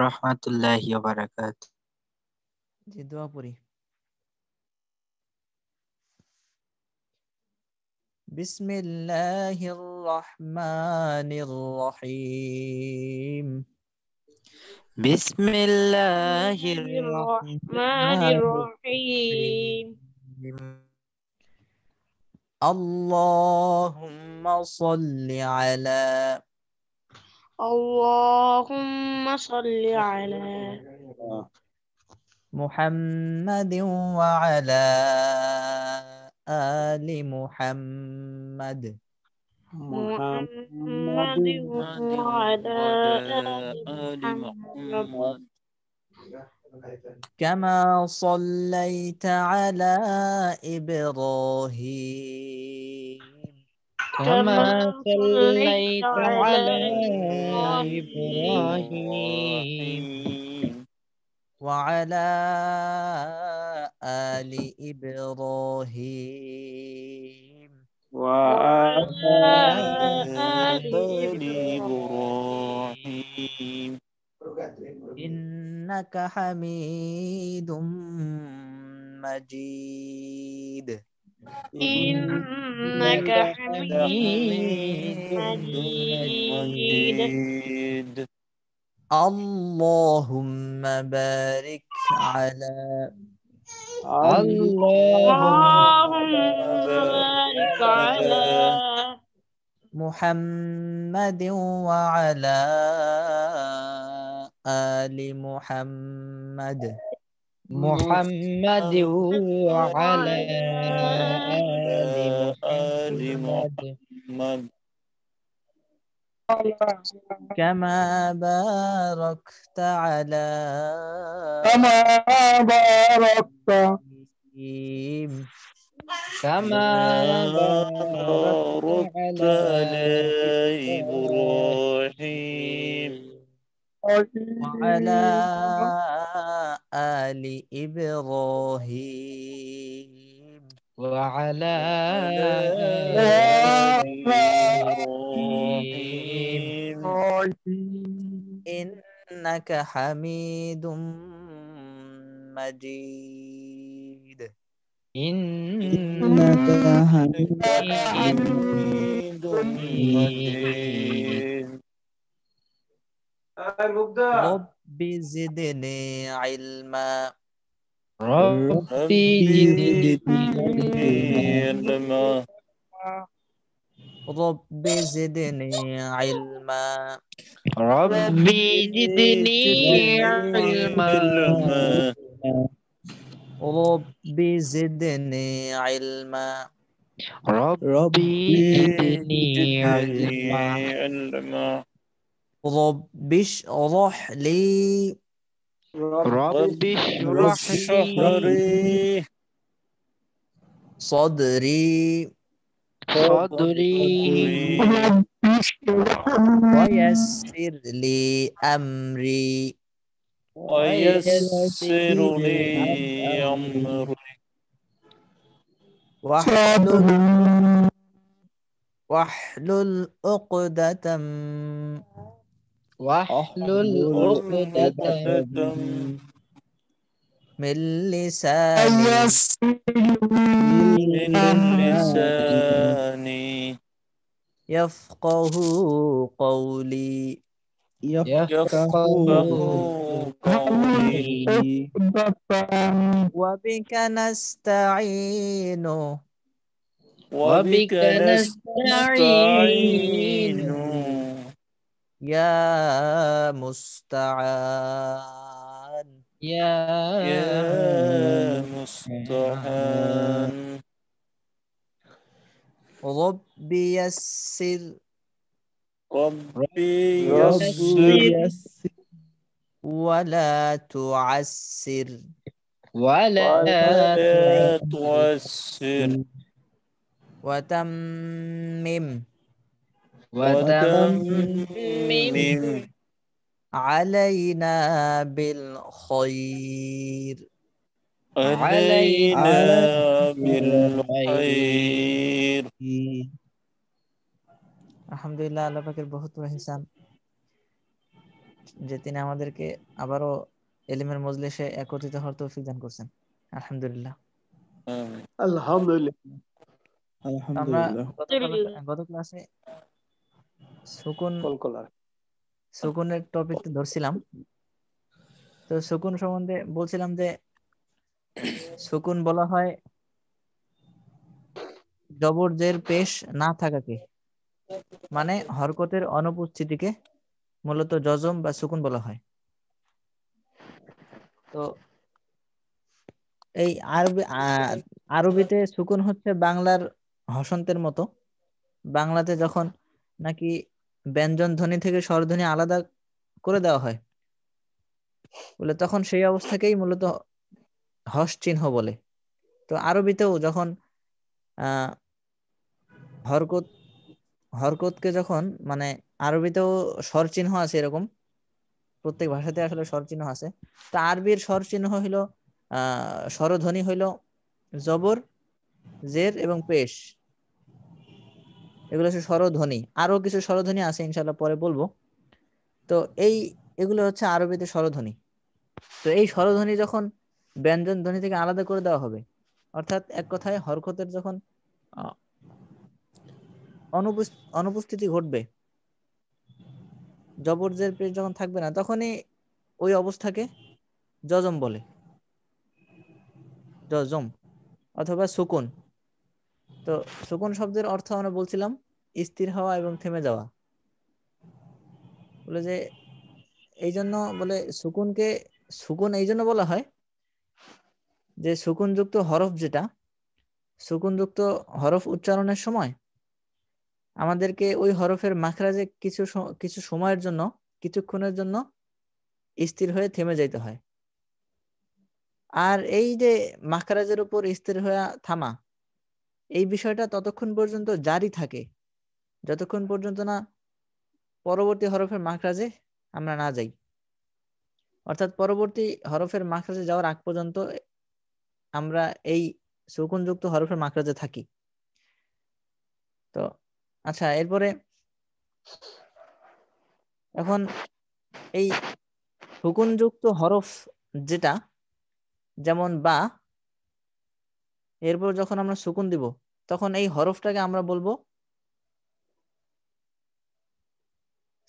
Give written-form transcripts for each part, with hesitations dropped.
রহমাতুল্লাহি ওয়া বারাকাতুহু। জি দোয়া পড়ি। বিসমিল্লাহির রহমানির রহিম। বিসমিল্লাহির الرحمن রহমানির الرحيم রহিম। আল্লাহুম্মা সাল্লি আলা اللهم صل على মুহাম্মাদিন ওয়া আলা আলি মুহাম্মাদ محمد وعلى آل محمد কামা সাল্লাইতা আলা ইব্রাহিম كما كما صليت صليت على على إبراهيم إبراهيم وعلى آل إبراهيم وعلى آل آل إبراهيم إبراهيم إنك حميد مجيد إنك حميد مجيد مجيد. اللهم بارك على اللهم بارك على محمد وعلى آل محمد محمد وعلى آل آل محمد كما باركت على إبراهيم كما باركت باركت على على إبراهيم وعلى آل إبراهيم وعلى آل إبراهيم إنك حميد مجيد إنك حميد حميد مجيد. رب زدني علما ربي ربي زدني علما رب زدني علما ربي زدني علما علما رب زدني علما ربي زدني علما علما رب اشرح لي ربي اشرح لي شهري صدري صدري ويسر لي أمري ويسر لي أمري أمري واحلل عقدة واحلل عقدة عقدة من لساني من لساني يفقه قولي يفقه قولي وبك نستعين وبك وبك نستعين نستعين يا مستعان يا يا مستعان رب يسر ربي ربي يسر يسر ولا تعسر ولا ولا تعسر تعسر وتمم وتمم علينا بالخير علينا بالخير. بالخير আলহামদুলিল্লাহ, আল্লাহ পাকের বহুত বড় ইহসান। যে তিনি আমাদেরকে আবারও এলিমের মজলিসে একত্রিত হওয়ার তৌফিক দান করছেন। আলহামদুলিল্লাহ। আলহামদুলিল্লাহ। আমরা আলহামদুলিল্লাহ। গত ক্লাসে কলকলার সুকুনের টপিকটা ধরছিলাম। তো সুকুন সম্বন্ধে বলছিলাম যে সুকুন বলা হয় জবর জের পেশ না থাকাকে, মানে হরকতের অনুপস্থিতিকে মূলত জজম বা সুকুন বলা হয়। তো এই আরবিতে সুকুন হচ্ছে বাংলার হসন্তের মতো। বাংলাতে যখন নাকি ব্যঞ্জন ধ্বনি থেকে স্বরধ্বনি আলাদা করে দেওয়া হয় বলে, তখন সেই অবস্থাকেই মূলত হস চিহ্ন বলে। তো আরবিতেও যখন আহ হরকতকে যখন মানে আরবিতেও স্বর চিহ্ন আছে, এরকম প্রত্যেক ভাষাতে আসলে স্বর চিহ্ন আছে। তা আরবির স্বর চিহ্ন হইল স্বরধ্বনি হইল জবর, জের এবং পেশ, এগুলো হচ্ছে স্বরধ্বনি। আরো কিছু স্বরধ্বনি আছে, ইনশাল্লাহ পরে বলবো। তো এগুলো হচ্ছে আরবিতে স্বরধ্বনি। তো এই স্বরধ্বনি যখন ব্যঞ্জন ধ্বনি থেকে আলাদা করে দেওয়া হবে, অর্থাৎ এক কথায় হরকতের যখন অনুপস্থিতি ঘটবে, জবর জের পেশ যখন থাকবে না, তখনই ওই অবস্থাকে জজম বলে, জজম অথবা সুকুন। তো সুকুন শব্দের অর্থ আমরা বলছিলাম স্থির হওয়া এবং থেমে যাওয়া। বলে যে এই জন্য বলে সুকুন এই জন্য বলা হয় যে সুকুনযুক্ত হরফ যেটা, সুকুনযুক্ত হরফ উচ্চারণের সময় আমাদেরকে ওই হরফের মাখরাজে কিছু সময়ের জন্য, কিছুক্ষণের জন্য স্থির হয়ে থেমে যাইতে হয়। আর এই যে মাখরাজের উপর স্থির হয়ে থামা, এই বিষয়টা ততক্ষণ পর্যন্ত জারি থাকে যতক্ষণ পর্যন্ত না পরবর্তী হরফের মাখরাজে আমরা না যাই। অর্থাৎ পরবর্তী হরফের মাখরাজে যাওয়ার আগ পর্যন্ত আমরা এই সুকুনযুক্ত হরফের মাখরাজে থাকি। তো আচ্ছা, এরপরে এখন এই সুকুনযুক্ত হরফ যেটা, যেমন বা, এরপর যখন আমরা সুকুন দিব তখন এই হরফটাকে আমরা বলবো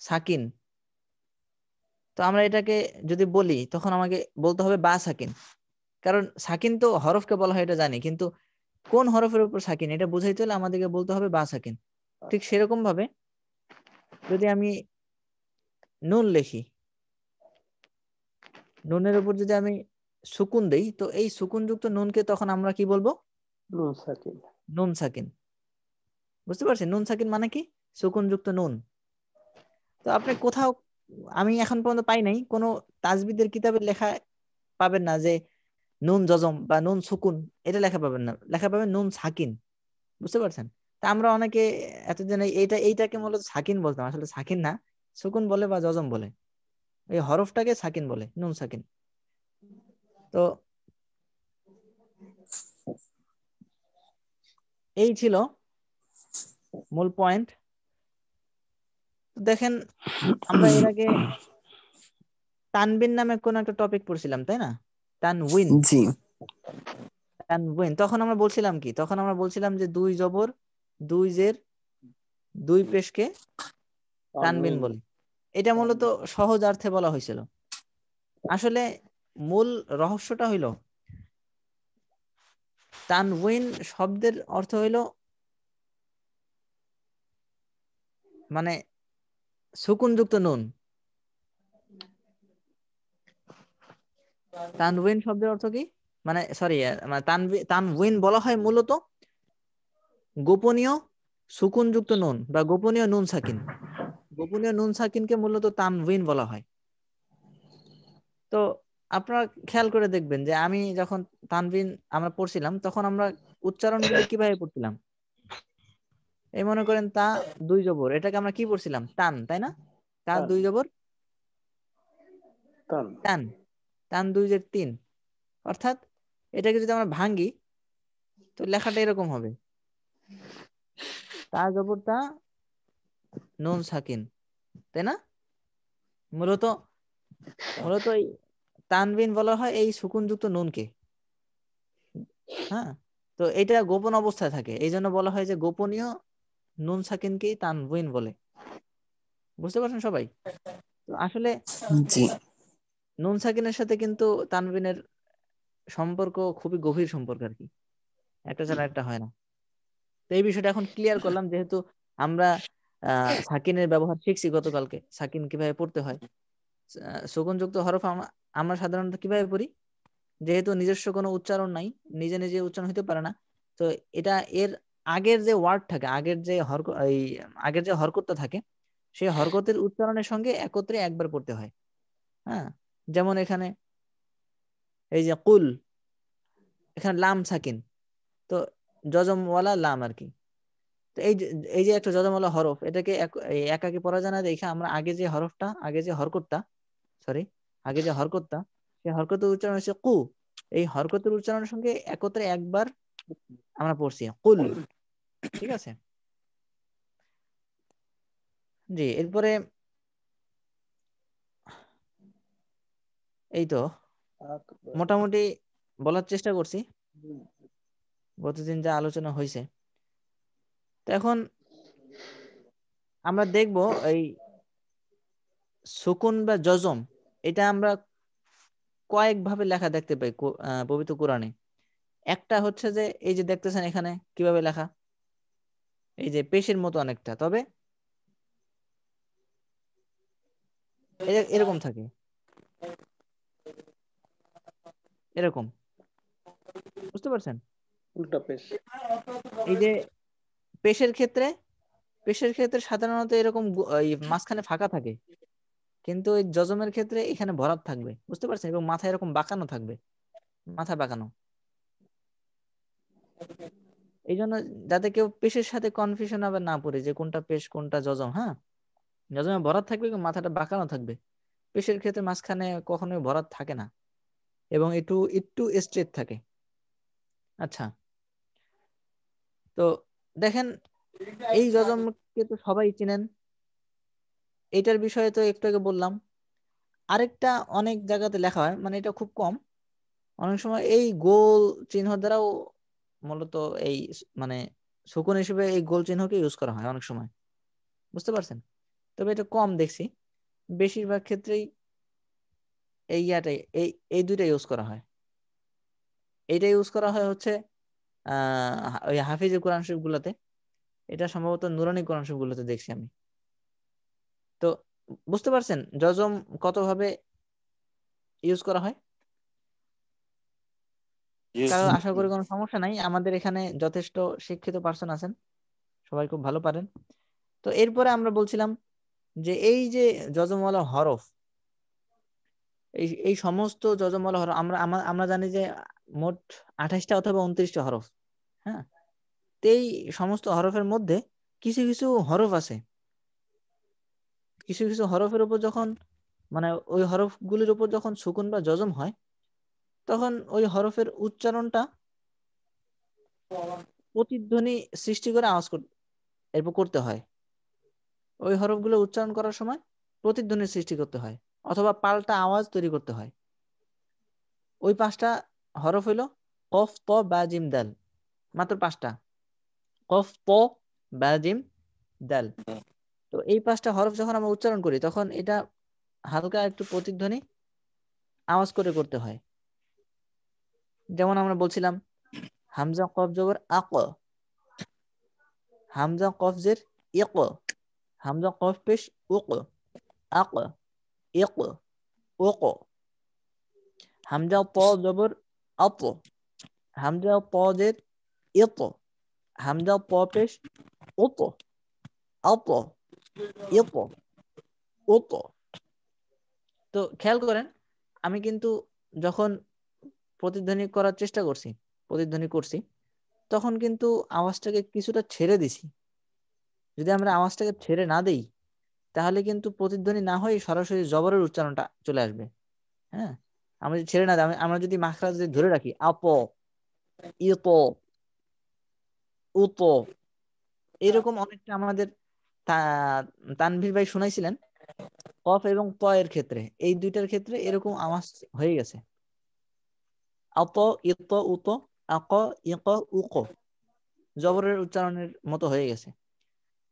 সাকিন। তো আমরা এটাকে যদি বলি তখন আমাকে বলতে হবে বা সাকিন, কারণ সাকিন তো হরফকে বলা হয় এটা জানি, কিন্তু কোন হরফের উপর সাকিন এটা বুঝাইতে হলে আমাদেরকে বলতে হবে বা সাকিন। ঠিক সেরকম ভাবে যদি আমি নুন লিখি, নুনের উপর যদি আমি সুকুন দেই, তো এই সুকুনযুক্ত নুনকে তখন আমরা কি বলবো? নুন সাকিন। নুন সাকিন। বুঝতে পারছেন নুন সাকিন মানে কি? সুকুনযুক্ত নুন। তো আপনি কোথাও, আমি এখন পর্যন্ত পাই নাই কোনো তাজবিদের কিতাবের লেখা পাবেন না যে নুন জজম বা নুন সুকুন, এটা লেখা পাবেন না, লেখা পাবেন নুন সাকিন। বুঝতে পারছেন? তা আমরা অনেকে এতদিন এইটাকে মূলত সাকিন বলতাম, আসলে সাকিন না, সুকুন বলে বা জজম বলে। এই হরফটাকে সাকিন বলে, নুন সাকিন। তো এই ছিল মূল পয়েন্ট। দেখেন আমরা এর আগে তানবিন নামে কোন একটা টপিক পড়ছিলাম, তাই না? তানউইন। জি। তানউইন, তখন আমরা বলছিলাম কি? তখন আমরা বলছিলাম যে দুই জবর, দুই জের, দুই পেশকে তানবিন বলে। এটা মূলত সহজ অর্থে বলা হয়েছিল। আসলে মূল রহস্যটা হইল তানউইন শব্দের অর্থ হইল মানে সুকুনযুক্ত নুন। তানউইন শব্দের অর্থ কি? মানে সরি, তানউইন বলা হয় মূলত গোপনীয় সুকুনযুক্ত নুন বা গোপনীয় নুন সাকিন। গোপনীয় নুন সাকিনকে মূলত তানউইন বলা হয়। তো আপনারা খেয়াল করে দেখবেন যে আমি যখন তানবিন আমরা পড়ছিলাম তখন আমরা উচ্চারণগুলো কিভাবে পড়ছিলাম। এই মনে করেন তা দুই জবর, এটাকে আমরা কি পড়ছিলাম? টান, তাই না? তা দুই জবর টান, টান দুই জের তিন। অর্থাৎ এটাকে যদি আমরা ভাঙ্গি তো লেখাটা এরকম হবে, তা জবর তা নুন সাকিন, তাই না? মূলত মূলত এই তানবিন বলা হয় এই সুকুনযুক্ত নুনকে। হ্যাঁ, তো এটা গোপন অবস্থায় থাকে, এই জন্য বলা হয় যে গোপনীয় নুন সাকিনকেই তানবিন বলে। বুঝতে পারছেন সবাই? তো আসলে জি নুন সাকিনের সাথে কিন্তু তানবিনের সম্পর্ক খুবই গভীর সম্পর্ক আর কি, একটা ছাড়া একটা হয় না। তো এই বিষয়টা এখন ক্লিয়ার করলাম, যেহেতু আমরা সাকিনের ব্যবহার শিখছি গতকালকে, সাকিন কিভাবে পড়তে হয়। সুকুনযুক্ত হরফ আমরা সাধারণত কিভাবে পড়ি, যেহেতু নিজস্ব কোনো উচ্চারণ নাই, নিজে নিজে উচ্চারণ হতে পারে না, তো এটা এর আগের যে ওয়ার্ড থাকে, আগের যে হরকতটা থাকে, সেই হরকতের উচ্চারণের সঙ্গে একত্রে একবার পড়তে হয়। হ্যাঁ, যেমন এখানে এই যে কুল, এখানে লাম সাকিন, তো যজমওয়ালা লাম আর কি। তো এই যে একটা যজমওয়ালা হরফ, এটাকে একাকি পড়া যায় না, দেখে আমরা আগে যে হরকতটা সেই হরকতের উচ্চারণ হচ্ছে কু, এই হরকতের উচ্চারণের সঙ্গে একত্রে একবার আমরা পড়ছি কুল। ঠিক আছে, জি। এরপরে এই তো মোটামুটি বলার চেষ্টা করছি গতদিন যা আলোচনা হয়েছে। তো এখন আমরা দেখব এই সুকুন বা জজম, এটা আমরা কয়েকভাবে লেখা দেখতে পাই পবিত্র কোরআনে। একটা হচ্ছে যে এই যে দেখতেছেন এখানে কিভাবে লেখা, এই যে পেশের মতো অনেকটা, তবে এরকম থাকে, এরকম। বুঝতে পারছেন? উল্টা পেশ। এই যে পেশের ক্ষেত্রে সাধারণত এরকম এই মাঝখানে ফাঁকা থাকে, কিন্তু এই জজমের ক্ষেত্রে এখানে ভরাট থাকবে। বুঝতে পারছেন? এবং মাথা এরকম বাঁকানো থাকবে, মাথা বাঁকানো। এই জন্য যাতে কেউ পেশের সাথে কনফিউশন হবে না পড়ে যে কোনটা পেশ কোনটা জজম। হ্যাঁ, জজমে ভরাট থাকবে কিন্তু মাথাটা বাঁকানো থাকবে। পেশের ক্ষেত্রে মাঝখানে কখনোই ভরাট থাকে না এবং একটু একটু স্ট্রেট থাকে। আচ্ছা, তো দেখেন এই যজমকে তো সবাই চিনেন, এটার বিষয়ে তো একটু আগে বললাম। আরেকটা অনেক জায়গাতে লেখা হয়, মানে এটা খুব কম, অনেক সময় এই গোল চিহ্ন দ্বারাও মূলত এই মানে শকুন হিসেবে এই গোল চিহ্নকে ইউজ করা হয় অনেক সময়। বুঝতে পারছেন? তবে এটা কম দেখছি, বেশিরভাগ ক্ষেত্রেই এই ইয়াটাই এই দুইটা ইউজ করা হয়। এইটা ইউজ করা হয় হচ্ছে ওই হাফিজের কোরআন শরীফ গুলাতে, এটা সম্ভবত নুরানি কোরআন শরীফ গুলোতে দেখছি আমি। তো বুঝতে পারছেন জজম কত ভাবে ইউজ করা হয়? কারণ আশা করি কোনো সমস্যা নাই, আমাদের এখানে যথেষ্ট শিক্ষিত পার্সন আছেন, সবাই খুব ভালো পারেন। তো এরপরে আমরা বলছিলাম যে এই যে যজমওয়ালা হরফ, এই সমস্ত যজমওয়ালা হরফ আমরা জানি যে মোট 28টা অথবা 29টা হরফ। হ্যাঁ, এই সমস্ত হরফের মধ্যে কিছু কিছু হরফ আছে, কিছু কিছু হরফের উপর যখন মানে ওই হরফগুলির উপর যখন সুকুন বা জজম হয়, তখন ওই হরফের উচ্চারণটা প্রতিধ্বনি সৃষ্টি করে আওয়াজ এরপর করতে হয়। ওই হরফগুলো উচ্চারণ করার সময় প্রতিধ্বনির সৃষ্টি করতে হয় অথবা পাল্টা আওয়াজ তৈরি করতে হয়। ওই 5টা হরফ হইল কফ, ত, বা, জিম, দাল। মাত্র 5টা, কফ, ত, বা, জিম, দাল। তো এই 5টা হরফ যখন আমরা উচ্চারণ করি তখন এটা হালকা একটু প্রতিধ্বনি আওয়াজ করে করতে হয়। যেমন আমরা বলছিলাম হামজা কফ জবর আক, হামজা কফ জের ইক, হামজা কফ পেশ উক, আক, ইক, উক। হামজা ত জবর আত, হামজা ত জের ইত, হামজা ত পেশ উত, আত, ইত, উত। তো খেয়াল করেন আমি কিন্তু যখন প্রতিধ্বনি করছি তখন কিন্তু আওয়াজটাকে কিছুটা ছেড়ে দিছি। যদি আমরা আওয়াজটাকে ছেড়ে না দেই তাহলে কিন্তু প্রতিধ্বনি না হয়ে সরাসরি জবরের উচ্চারণটা চলে আসবে। হ্যাঁ, আমরা যদি ছেড়ে না দিই, আমরা যদি মাখরাজ যদি ধরে রাখি আপ, ইত, উত, এরকম অনেকটা আমাদের তানভীর ভাই শুনাইছিলেন কফ এবং ত এর ক্ষেত্রে, এই দুইটার ক্ষেত্রে এরকম আওয়াজ হয়ে গেছে। আত, ইত, উত, আক, ইক, উক, জবরের উচ্চারণের মতো হয়ে গেছে।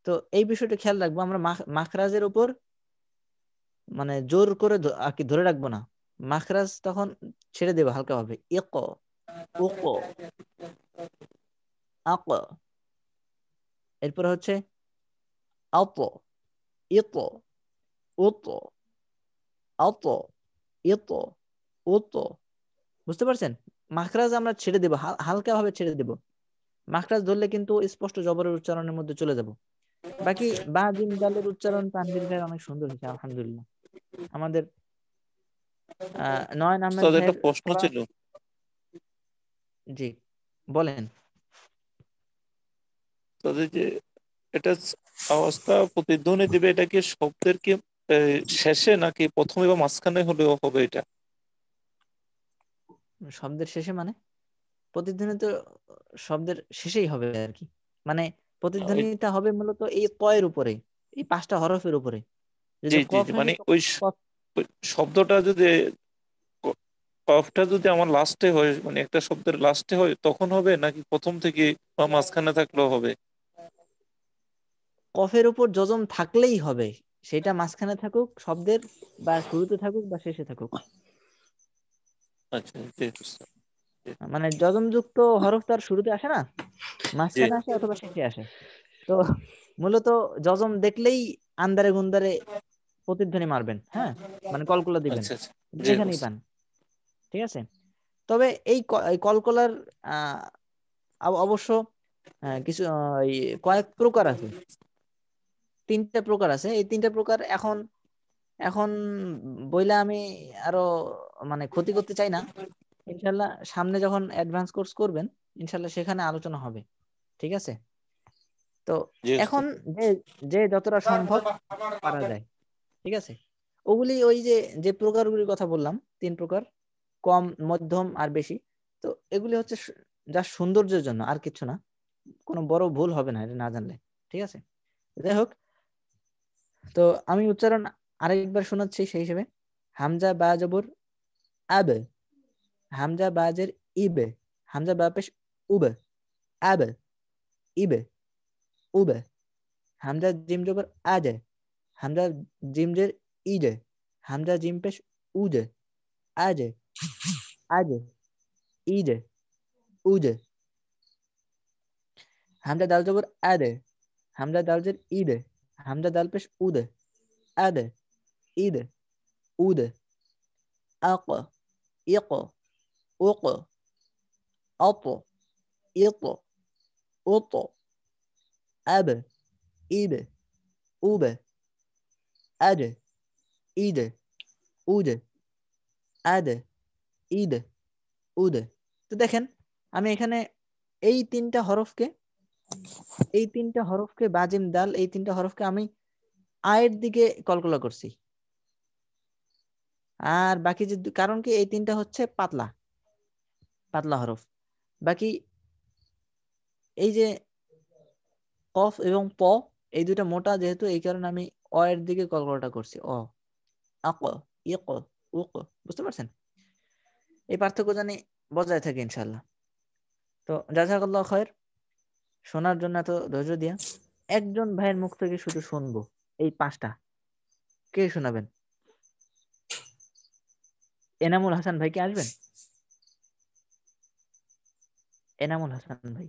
তো এই বিষয়টা খেয়াল রাখবো আমরা, মাখরাজের উপর মানে জোর করে আর কি ধরে রাখবো না, মাখরাজ তখন ছেড়ে দেবো হালকা ভাবে। ইক, উক, আক, এরপর হচ্ছে আত, ইত, উত, আত, ইত, উত। বুঝতে পারছেন? মাখরাজ আমরা ছেড়ে দেবো, হালকা ভাবে ছেড়ে দেবো। মাখরাজ ধরলে কিন্তু স্পষ্ট জবরের উচ্চারণের মধ্যে চলে যাব। বাকি বা জিম দালের উচ্চারণ তানভীর ভাই অনেক সুন্দর হয়েছে আলহামদুলিল্লাহ। আমাদের নয়ন আহমেদ উস্তাদ, একটা ভাইয়ের প্রশ্ন ছিল। জি বলেন। তাদের যে এটা আওয়াজটা প্রতিধ্বনি দিবে, এটা কি শব্দের কি শেষে নাকি প্রথমে বা মাঝখানে হলেও হবে এটা? শব্দের শেষে মানে? প্রতিধ্বনি তো শব্দের শেষেই হবে আর কি। মানে প্রতিধ্বনিটা হবে মূলত এই কয়ের উপরে, এই 5টা হরফের উপরে। জি যদি জি কফ জি, হয় মানে তখন ওই কফ। ওই শব্দটা যদি কফটা যদি আমার লাস্টে হয়, মানে একটা শব্দের লাস্টে হয়, তখন হবে নাকি প্রথম থেকে বা মাঝখানে থাকলেও হবে? কফের উপর যজম থাকলেই হবে, সেটা মাঝখানে থাকুক শব্দের, বা শুরুতে থাকুক বা শেষে থাকুক। আচ্ছা, জি উস্তাদ, জি মানে যজমযুক্ত হরফ তার শুরুতে আসে না, জি। মাঝখানে আসে অথবা শেষে আসে। তো মূলত যজম দেখলেই আন্দারে গুন্দারে প্রতিধ্বনি মারবেন, হ্যাঁ, মানে কলকলা দিবেন, আচ্ছা আচ্ছা, জি যেখানেই উস্তাদ। পান। ঠিক আছে? তবে এই কলকলার অবশ্য কিছু এই কয়েক প্রকার আছে, 3টা প্রকার আছে। এই 3টা প্রকার এখন এখন বইলা আমি আরো মানে ক্ষতি করতে চাই না। ইনশাল্লাহ সামনে যখন অ্যাডভান্স কোর্স করবেন ইনশাল্লাহ সেখানে আলোচনা হবে। ঠিক আছে? তো জি এখন উস্তাদ। যে যে যতটা সম্ভব পারা যায়, ঠিক আছে, ওগুলি ওই যে যে প্রকারগুলির কথা বললাম, 3 প্রকার, কম, মধ্যম আর বেশি। তো এগুলি হচ্ছে যা সৌন্দর্যের জন্য, আর কিছু না। কোনো বড় ভুল হবে না এটা না জানলে। ঠিক আছে? যাই হোক, তো আমি উচ্চারণ আরেকবার শোনাচ্ছি সেই হিসেবে। হামজা বা জবর আব, হামজা বাজের ইবে, হামজা বা পেশ উবে, আব, ইবে, উবে। হামজা জিম জবর আজে, হামজা জিম জের ইজে, হামজা জিম পেশ উজে, আজে, আজে, ইজে, উজে। হামজা দাল জবর আদে, হামজা দাল জের ইদে, হামজা দাল পেশ উদে, আদে, ইদে, উদে। আক, ইক, উক, আত, ইত, উত, আব, ইবে, উবে, আজে, ইদে, উদে, আদে, ইদে, উদে। তো দেখেন আমি এখানে এই 3টা হরফকে, বাজিম দাল, এই 3টা হরফকে আমি আয়ের দিকে কলকলা করছি। আর বাকি যে কারণ কি, এই 3টা হচ্ছে পাতলা পাতলা হরফ। বাকি এই যে কফ এবং প, এই দুইটা মোটা যেহেতু, এই কারণে আমি অ এর দিকে কলকলাটা করছি। অ, আক, ইক, উক। বুঝতে পারছেন? এই পার্থক্য জানি বজায় থাকে ইনশাআল্লাহ। তো জাযাকাল্লাহু খায়র, শোনার জন্য এত ধৈর্য দিয়া। একজন ভাইয়ের মুখ থেকে শুধু শুনবো এই 5টা। কে শোনাবেন? এনামুল হাসান ভাই কি আসবেন? এনামুল হাসান ভাই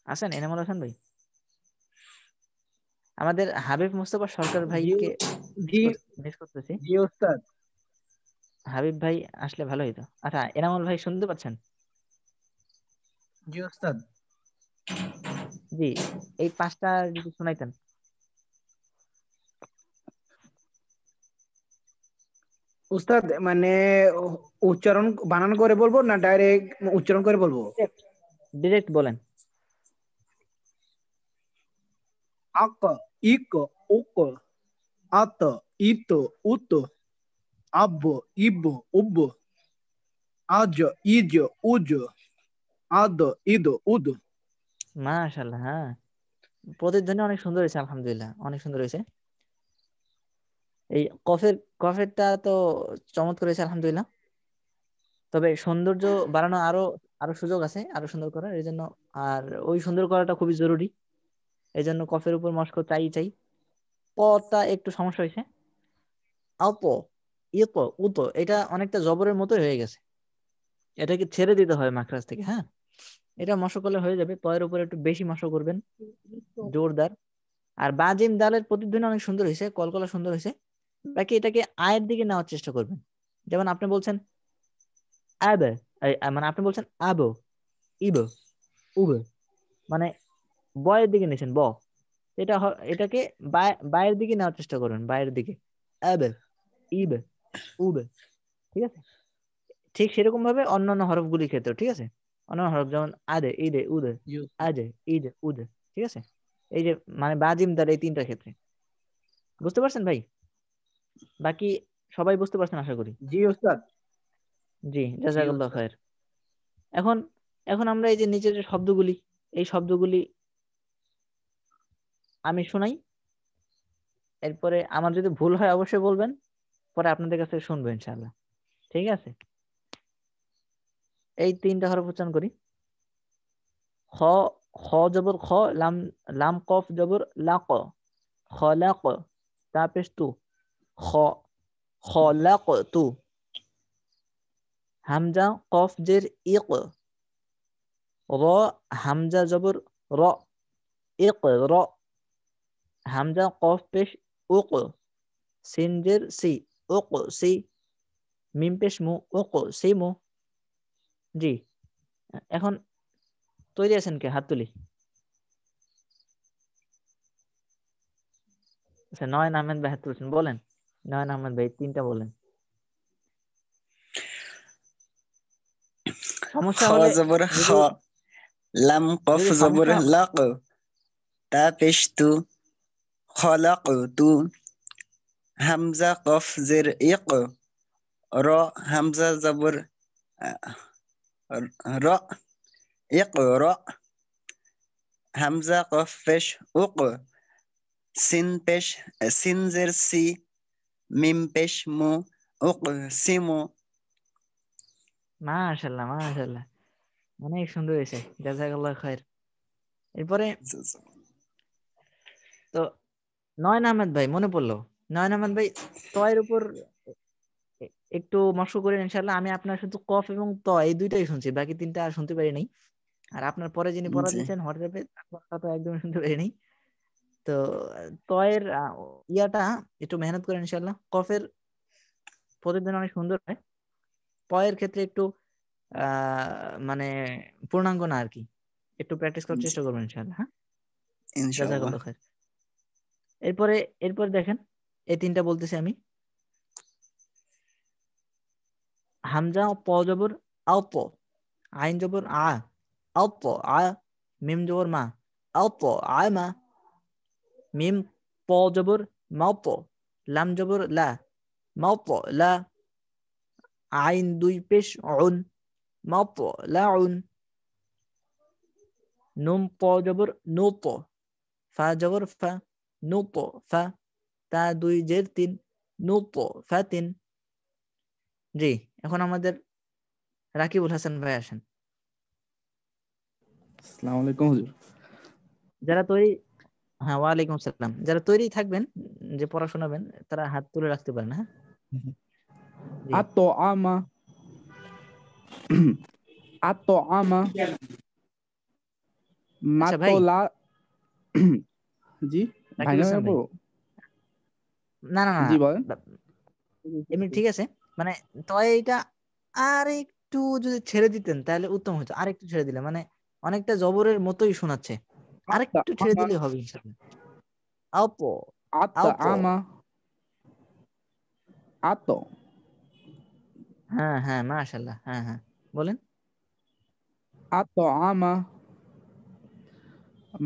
আসেন। এনামুল হাসান ভাই, আমাদের হাবিব মুস্তফা সরকার ভাইকে জি মিস করতেছি। জি ওস্তাদ। হাবিব ভাই আসলে ভালো হইতো। আচ্ছা, এনামুল ভাই শুনতে পাচ্ছেন? জি ওস্তাদ। জি, এই 5টা যদি শোনাইতেন। ওস্তাদ মানে উচ্চারণ বানান করে বলবো না ডাইরেক্ট উচ্চারণ করে বলবো? ডিরেক্ট বলেন। আক, ইক, উক, আত, ইত, উত, আব্ব, ইব্ব, উব্ব, আজ, ইজ, উজ, আদ, ইদ, উদ। মাশাআল্লাহ, হ্যাঁ প্রতিধ্বনি অনেক সুন্দর হয়েছে, আলহামদুলিল্লাহ, অনেক সুন্দর হয়েছে। এই কফেরটা তো চমৎকার হয়েছে, আলহামদুলিল্লাহ। তবে সৌন্দর্য বাড়ানো আরো আরো সুযোগ আছে আরো সুন্দর করার, এই জন্য আর ওই সুন্দর করাটা খুবই জরুরি। এই জন্য কফের উপর মস্ক চাই। পটা একটু সমস্যা হয়েছে। অল্প ইতো উতো এটা অনেকটা জবরের মতোই হয়ে গেছে, এটাকে ছেড়ে দিতে হয় মাখরাজ থেকে। হ্যাঁ, এটা মশক করলে হয়ে যাবে। পয়ের উপর একটু বেশি মশক করবেন, জোরদার। আর বাজিম দালের প্রতিধ্বনি অনেক সুন্দর হয়েছে, কলকলা সুন্দর হয়েছে। বাকি এটাকে আয়ের দিকে নেওয়ার চেষ্টা করবেন। যেমন আপনি বলছেন আবে, মানে আপনি বলছেন আবো, ইবো, উবে, মানে বয়ের দিকে নিয়েছেন ব, এটাকে বায়ের দিকে নেওয়ার চেষ্টা করবেন, বায়ের দিকে। আবে, ইবে, উবে, ঠিক আছে? ঠিক সেরকম ভাবে অন্যান্য হরফগুলির ক্ষেত্রে, ঠিক আছে? অন্যান্য হরফ যেমন আদে, ইদে, উদে, আদে, ইদে, উদে, ঠিক আছে? এই যে মানে বাজিম দার এই তিনটা ক্ষেত্রে। বুঝতে পারছেন ভাই? বাকি সবাই বুঝতে পারছেন আশা করি। জি উস্তাদ। জি, জাযাকাল্লাহ খায়ের। এখন এখন আমরা এই যে নিচের যে শব্দগুলি, এই শব্দগুলি আমি শোনাই, এরপরে আমার যদি ভুল হয় অবশ্যই বলবেন, পরে আপনাদের কাছে শুনবো ইনশাআল্লাহ, ঠিক আছে? এই তিনটা হরফ উচ্চারণ করি। খ, খ জবর খ, লাম লাম কফ জবর লাক, খলাক, তা পেশ তু, খ, খলাক তু। হামজা কফ জের ইক, র, হামজা জবর র, ইক র। হামজা কফ পেশ উক, সিন জের সি, উক সি। মিম পেশ মু, উক সি মু। জি, এখন তৈরি আছেন কে? হাত তুলি। আচ্ছা, নয়ন আহমেদ ভাই হাত তুলছেন, বলেন। নয়ন আহমেদ ভাই তিনটা বলেন। সমস্যা খ হলে জবর খ, যদি লাম কফ যদি জবর সমস্যা, লাক, তা পেশ তু, খলাক তু। হামজা কফ জের ইক, র, হামজা জবর র, ইক র। হামজা কফ পেশ উক, সিন পেশ সিন জের সি, মিম পেশ মু, উক সিমু। মাশাআল্লাহ মাশাআল্লাহ, অনেক সুন্দর হয়েছে, জাযাকাল্লাহ খায়ের। এরপরে তো নয়ন আহমেদ ভাই মনে পড়লো, নয়ন আহমেদ ভাই তয়ের উপর একটু মশক করেন ইনশাআল্লাহ। আমি আপনার শুধু কফ এবং ত এই দুইটাই শুনছি, বাকি তিনটা আর শুনতে পারি নাই। আর আপনার পরে যিনি পড়া জি দিয়েছেন হোয়াটসঅ্যাপে, তার তো একদম শুনতে পারি নাই। তো তয়ের ইয়াটা একটু মেহনত করেন ইনশাআল্লাহ। কফের প্রতিদিন অনেক সুন্দর হয়, পয়ের ক্ষেত্রে একটু মানে পূর্ণাঙ্গ না আর কি, একটু প্র্যাকটিস করার চেষ্টা করবেন ইনশাআল্লাহ। হ্যাঁ, ইনশাআল্লাহ। জাযাকাল্লাহ খায়ের। এরপরে দেখেন, এই তিনটা বলতেছি আমি। হামজা প জবর আও প, আইন জবর আ, আও প আ। মিম জবর মা, আও প আয় মা। মিম প জবর মাও প, লাম জবর লা, মাও প লা। আইন দুই পেশ উন, মাও প লা উন। নুম প জবর নু প, ফা জবর ফা, নু প ফা। তা দুই জের তিন, নু প ফা তিন। জি, এখন আমাদের রাকিবুল হাসান ভাই আসেন। আসসালামু আলাইকুম হুজুর। যারা তৈরি, হ্যাঁ ওয়ালাইকুম সালাম, যারা তৈরি থাকবেন যে পড়া শোনাবেন, তারা হাত তুলে রাখতে পারেন। হ্যাঁ, জি। আতো আমা, আতো আমা, আচ্ছা ভাই, মাতোলা। জি রাকিব ভাইনা হাসান ভাইনা ভাই, পড়বো। না না না, জি বলেন। এমনি ঠিক আছে, মানে তয় এটা আর একটু যদি ছেড়ে দিতেন তাহলে উত্তম হতো। আর একটু ছেড়ে দিলে মানে অনেকটা জবরের মতোই শোনাচ্ছে, আর আত্তা একটু ছেড়ে আমা, দিলে হবে ইনশাআল্লাহ। আওপো, আত্তা আওপো। আমা, আতো। হ্যাঁ হ্যাঁ মাশাআল্লাহ, হ্যাঁ হ্যাঁ বলেন। আতো আমা,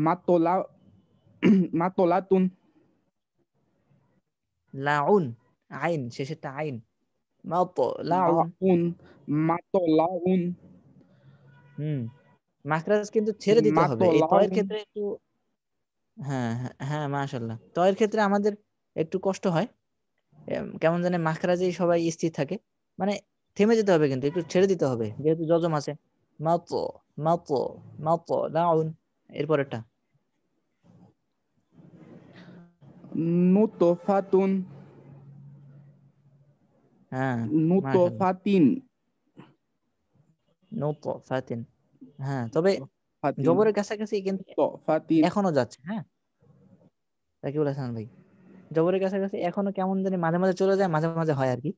মাতোলা, মাতোলাতুন। লাউন, আইন শেষেরটা আইন, মাওপো লাউন। লাউন, মাতোলাউন, হুম, মাখরাজ কিন্তু ছেড়ে দিতে হবে এই তয়ের মাতোলাউন। ক্ষেত্রে। একটু হ্যাঁ হ্যাঁ হ্যাঁ, মাশাআল্লাহ। তো এর ক্ষেত্রে আমাদের একটু কষ্ট হয়, কেমন জানি মাখরাজেই সবাই স্থির থাকে, মানে থেমে যেতে হবে, কিন্তু একটু ছেড়ে দিতে হবে, যেহেতু যজম আছে। মাতো মাতো মাতো দাউন, এরপরেরটা। নুতফাতুন, হ্যাঁ মাশাআল্লাহ, নুতফাতিন, নতো ফাতিন। হ্যাঁ, তবে ফাতিন, জবরের কাছাকাছি কিন্তু তফাতিন। এখনো যাচ্ছে। হ্যাঁ, রাকিবুল হাসান ভাই, জবরের কাছাকাছি এখনো কেমন জানি মাঝে মাঝে চলে যায়, মাঝে মাঝে হয় আর কি।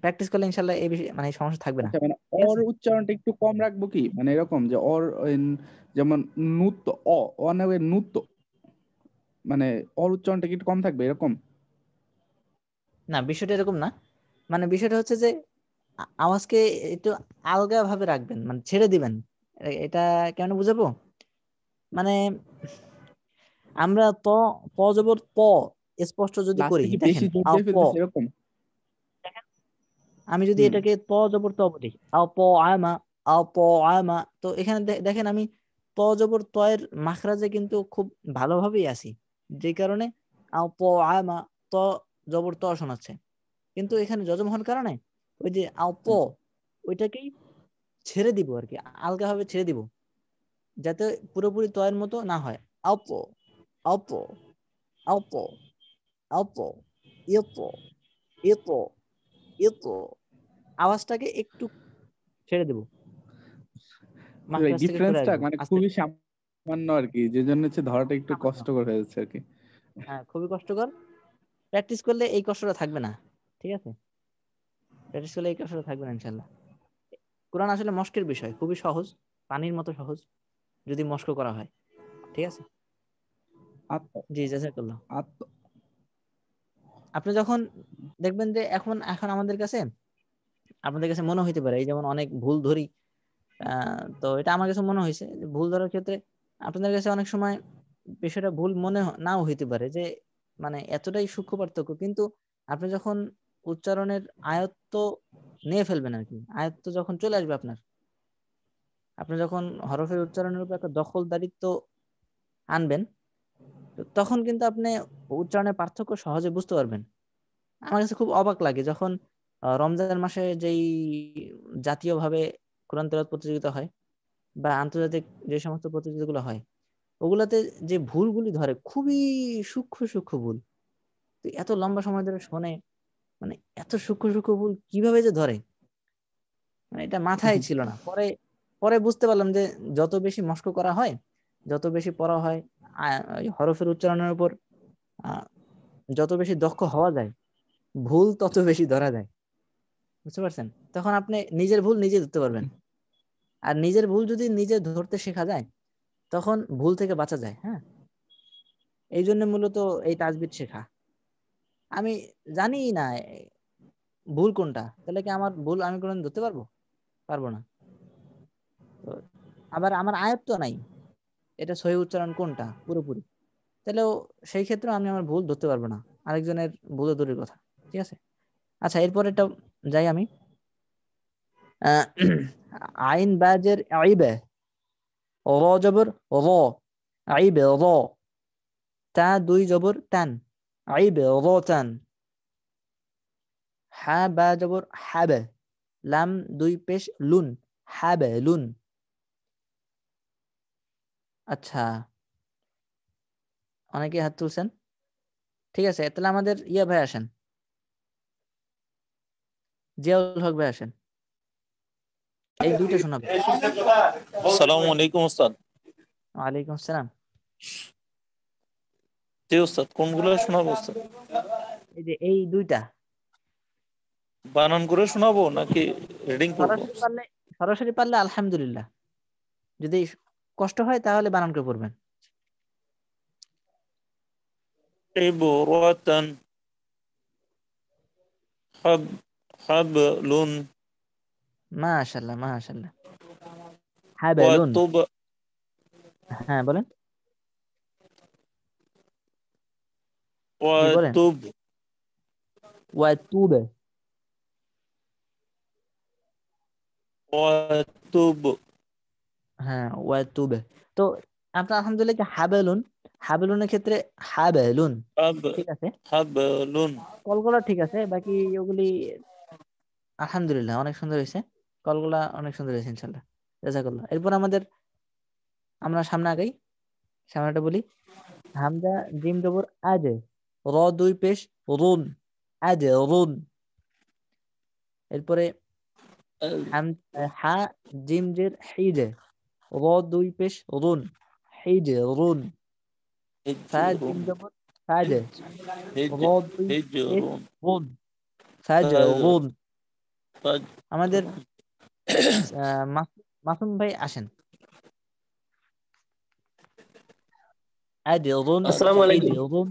প্র্যাকটিস করলে ইনশাল্লাহ এই বিষয়ে মানে এই সমস্যা থাকবে না। আচ্ছা, মানে ঠিক অর আছে। উচ্চারণটা একটু কম রাখবো কি, মানে এরকম যে অর যেমন নুত, অনেক নুত, মানে অর উচ্চারণটা কি একটু কম থাকবে এরকম? না, বিষয়টা এরকম না, মানে বিষয়টা হচ্ছে যে আওয়াজকে একটু আলগা ভাবে রাখবেন, মানে ছেড়ে দিবেন। এটা কেন বুঝাবো, মানে আমরা প জবর প স্পষ্ট যদি করি, লাস্টে কি বেশি দেখেন জোর আও দিয়ে প, ফেলতেছে এরকম? আমি যদি হুম। এটাকে ত জবর ত বলি, আও প আমা, আও প আমা, তো এখানে দেখেন আমি ত জবর ত এর মাখরাজে কিন্তু খুব ভালোভাবেই আছি, যে কারণে আও প আমা, ত জবর ত শোনাচ্ছে। কিন্তু এখানে যজম হওয়ার কারণে ওই যে আও প, ওইটাকেই ছেড়ে দিব আর কি, আলগা ভাবে ছেড়ে দিব, যাতে পুরোপুরি তয়ের মতো না হয়। আও প, আও প, আও প, আও প, ইয় প, ইয় প, ইয় প, আওয়াজটাকে একটু ছেড়ে দেব, মাখরাজ থেকে সরে ডিফারেন্সটা আসবো মানে আস্তে খুবই আস্তে। সামান্য আর কি, যে জন্য হচ্ছে ধরাটা একটু সামান্য। কষ্টকর হয়ে যাচ্ছে আর কি। হ্যাঁ, খুবই কষ্টকর। প্র্যাকটিস করলে এই কষ্টটা থাকবে না। ঠিক আছে, প্র্যাকটিস করলে এই কষ্টটা থাকবে না ইনশাল্লাহ। কোরআন আসলে মস্কের বিষয়, খুবই সহজ, পানির মতো সহজ যদি মস্ক করা হয়। ঠিক আছে। আত্ম জি, জাযাকাল্লাহ। আত্ম আপনি যখন দেখবেন যে এখন এখন আমাদের কাছে, আপনাদের কাছে মনে হইতে পারে এই যেমন অনেক ভুল ধরি, তো এটা আমার কাছে মনে হয়েছে যে ভুল ধরার ক্ষেত্রে আপনাদের কাছে অনেক সময় বিষয়টা ভুল মনে নাও হইতে পারে, যে মানে এতটাই সূক্ষ্ম পার্থক্য, কিন্তু আপনি যখন উচ্চারণের আয়ত্ত নিয়ে ফেলবেন আর কি, আয়ত্ত যখন চলে আসবে আপনার, আপনি যখন হরফের উচ্চারণের উপর একটা দখলদারিত্ব আনবেন, তো তখন কিন্তু আপনি উচ্চারণের পার্থক্য সহজে বুঝতে পারবেন। আমার কাছে খুব অবাক লাগে যখন রমজান মাসে যেই জাতীয়ভাবে কোরআন তেলাওয়াত প্রতিযোগিতা হয় বা আন্তর্জাতিক যে সমস্ত প্রতিযোগিতাগুলো হয়, ওগুলাতে যে ভুলগুলি ধরে খুবই সূক্ষ্ম সূক্ষ্ম ভুল, তো এত লম্বা সময় ধরে শোনে, মানে এত সূক্ষ্ম সূক্ষ্ম ভুল কিভাবে যে ধরে, মানে এটা মাথায় ছিল না। পরে পরে বুঝতে পারলাম যে যত বেশি মস্ক করা হয়, যত বেশি পড়া হয়, ওই হরফের উচ্চারণের উপর আহ, যত বেশি দক্ষ হওয়া যায়, ভুল তত বেশি ধরা যায়। বুঝতে পারছেন? তখন আপনি নিজের ভুল নিজে ধরতে পারবেন, আর নিজের ভুল যদি নিজে ধরতে শেখা যায়, তখন ভুল থেকে বাঁচা যায়। হ্যাঁ, এই জন্য মূলত এই তাজবিদ শেখা। আমি জানি না ভুল কোনটা, তাহলে কি আমার ভুল আমি কোনদিন ধরতে পারবো? পারবো না। তো আবার আমার আয়ত্ত নাই এটা সহি উচ্চারণ কোনটা পুরোপুরি, তাহলেও সেই ক্ষেত্রে আমি আমার ভুল ধরতে পারবো না, আরেকজনের ভুল দূরের কথা। ঠিক আছে। আচ্ছা, এরপরেরটা যাই আমি। আহ, আইন বাজের আইবে, র জবর র, আইবে র, তা দুই জবর টান, আইবে র টান, হা বা জবর হাবে, লাম দুই পেশ লুন, হাবে লুন। আচ্ছা, অনেকে হাত তুলছেন। ঠিক আছে, তাহলে আমাদের ইয়া ভাই আসেন, জিয়াউল হক ভাই আসেন, এই দুইটা শোনাবেন। আসসালামু আলাইকুম ওস্তাদ। ওয়ালাইকুম আসসালাম। জি ওস্তাদ, কোনগুলো শোনাবো ওস্তাদ? এই যে এই দুইটা বানান করে শোনাবো নাকি রিডিং করবো? সরাসরি পারলে, সরাসরি পারলে আলহামদুলিল্লাহ, যদি কষ্ট হয় তাহলে বানান করে পড়বেন। ইবরাতান, হাব, হাবলুন, মাশাআল্লাহ মাশাআল্লাহ। হাবেলুন। ওয়াতুব, হ্যাঁ বলেন, জি বলেন। ওয়াতুব, ওয়াতুবে। ওয়াতুব। হ্যাঁ ওয়াতুবে। তো আপনার আলহামদুলিল্লাহ কি হাবেলুন হাবেলুনের ক্ষেত্রে হাবেলুন, ঠিক আছে, হাবলুন। কলগুলা ঠিক আছে, বাকি ওগুলি আলহামদুলিল্লাহ অনেক সুন্দর হয়েছে, কলগুলা অনেক সুন্দর হয়েছে ইনশাল্লাহ, জাযাকাল্লাহ। এরপর আমরা সামনে আগাই, সামনেটা বলি। হামজা জিম জবর আজে, র দুই পেশ রুন, আজে রুন। এরপরে হা জিম জের হিজে, র দুই পেশ রুন, হিজে রুন। ফা জিম জবর ফাজে, র দুই পেশ রুন, ফাজে রুন। আমাদের মাসুম ভাই আসেন। আজে রুন, আসসালামু আলাইকুম। হিজে রুন,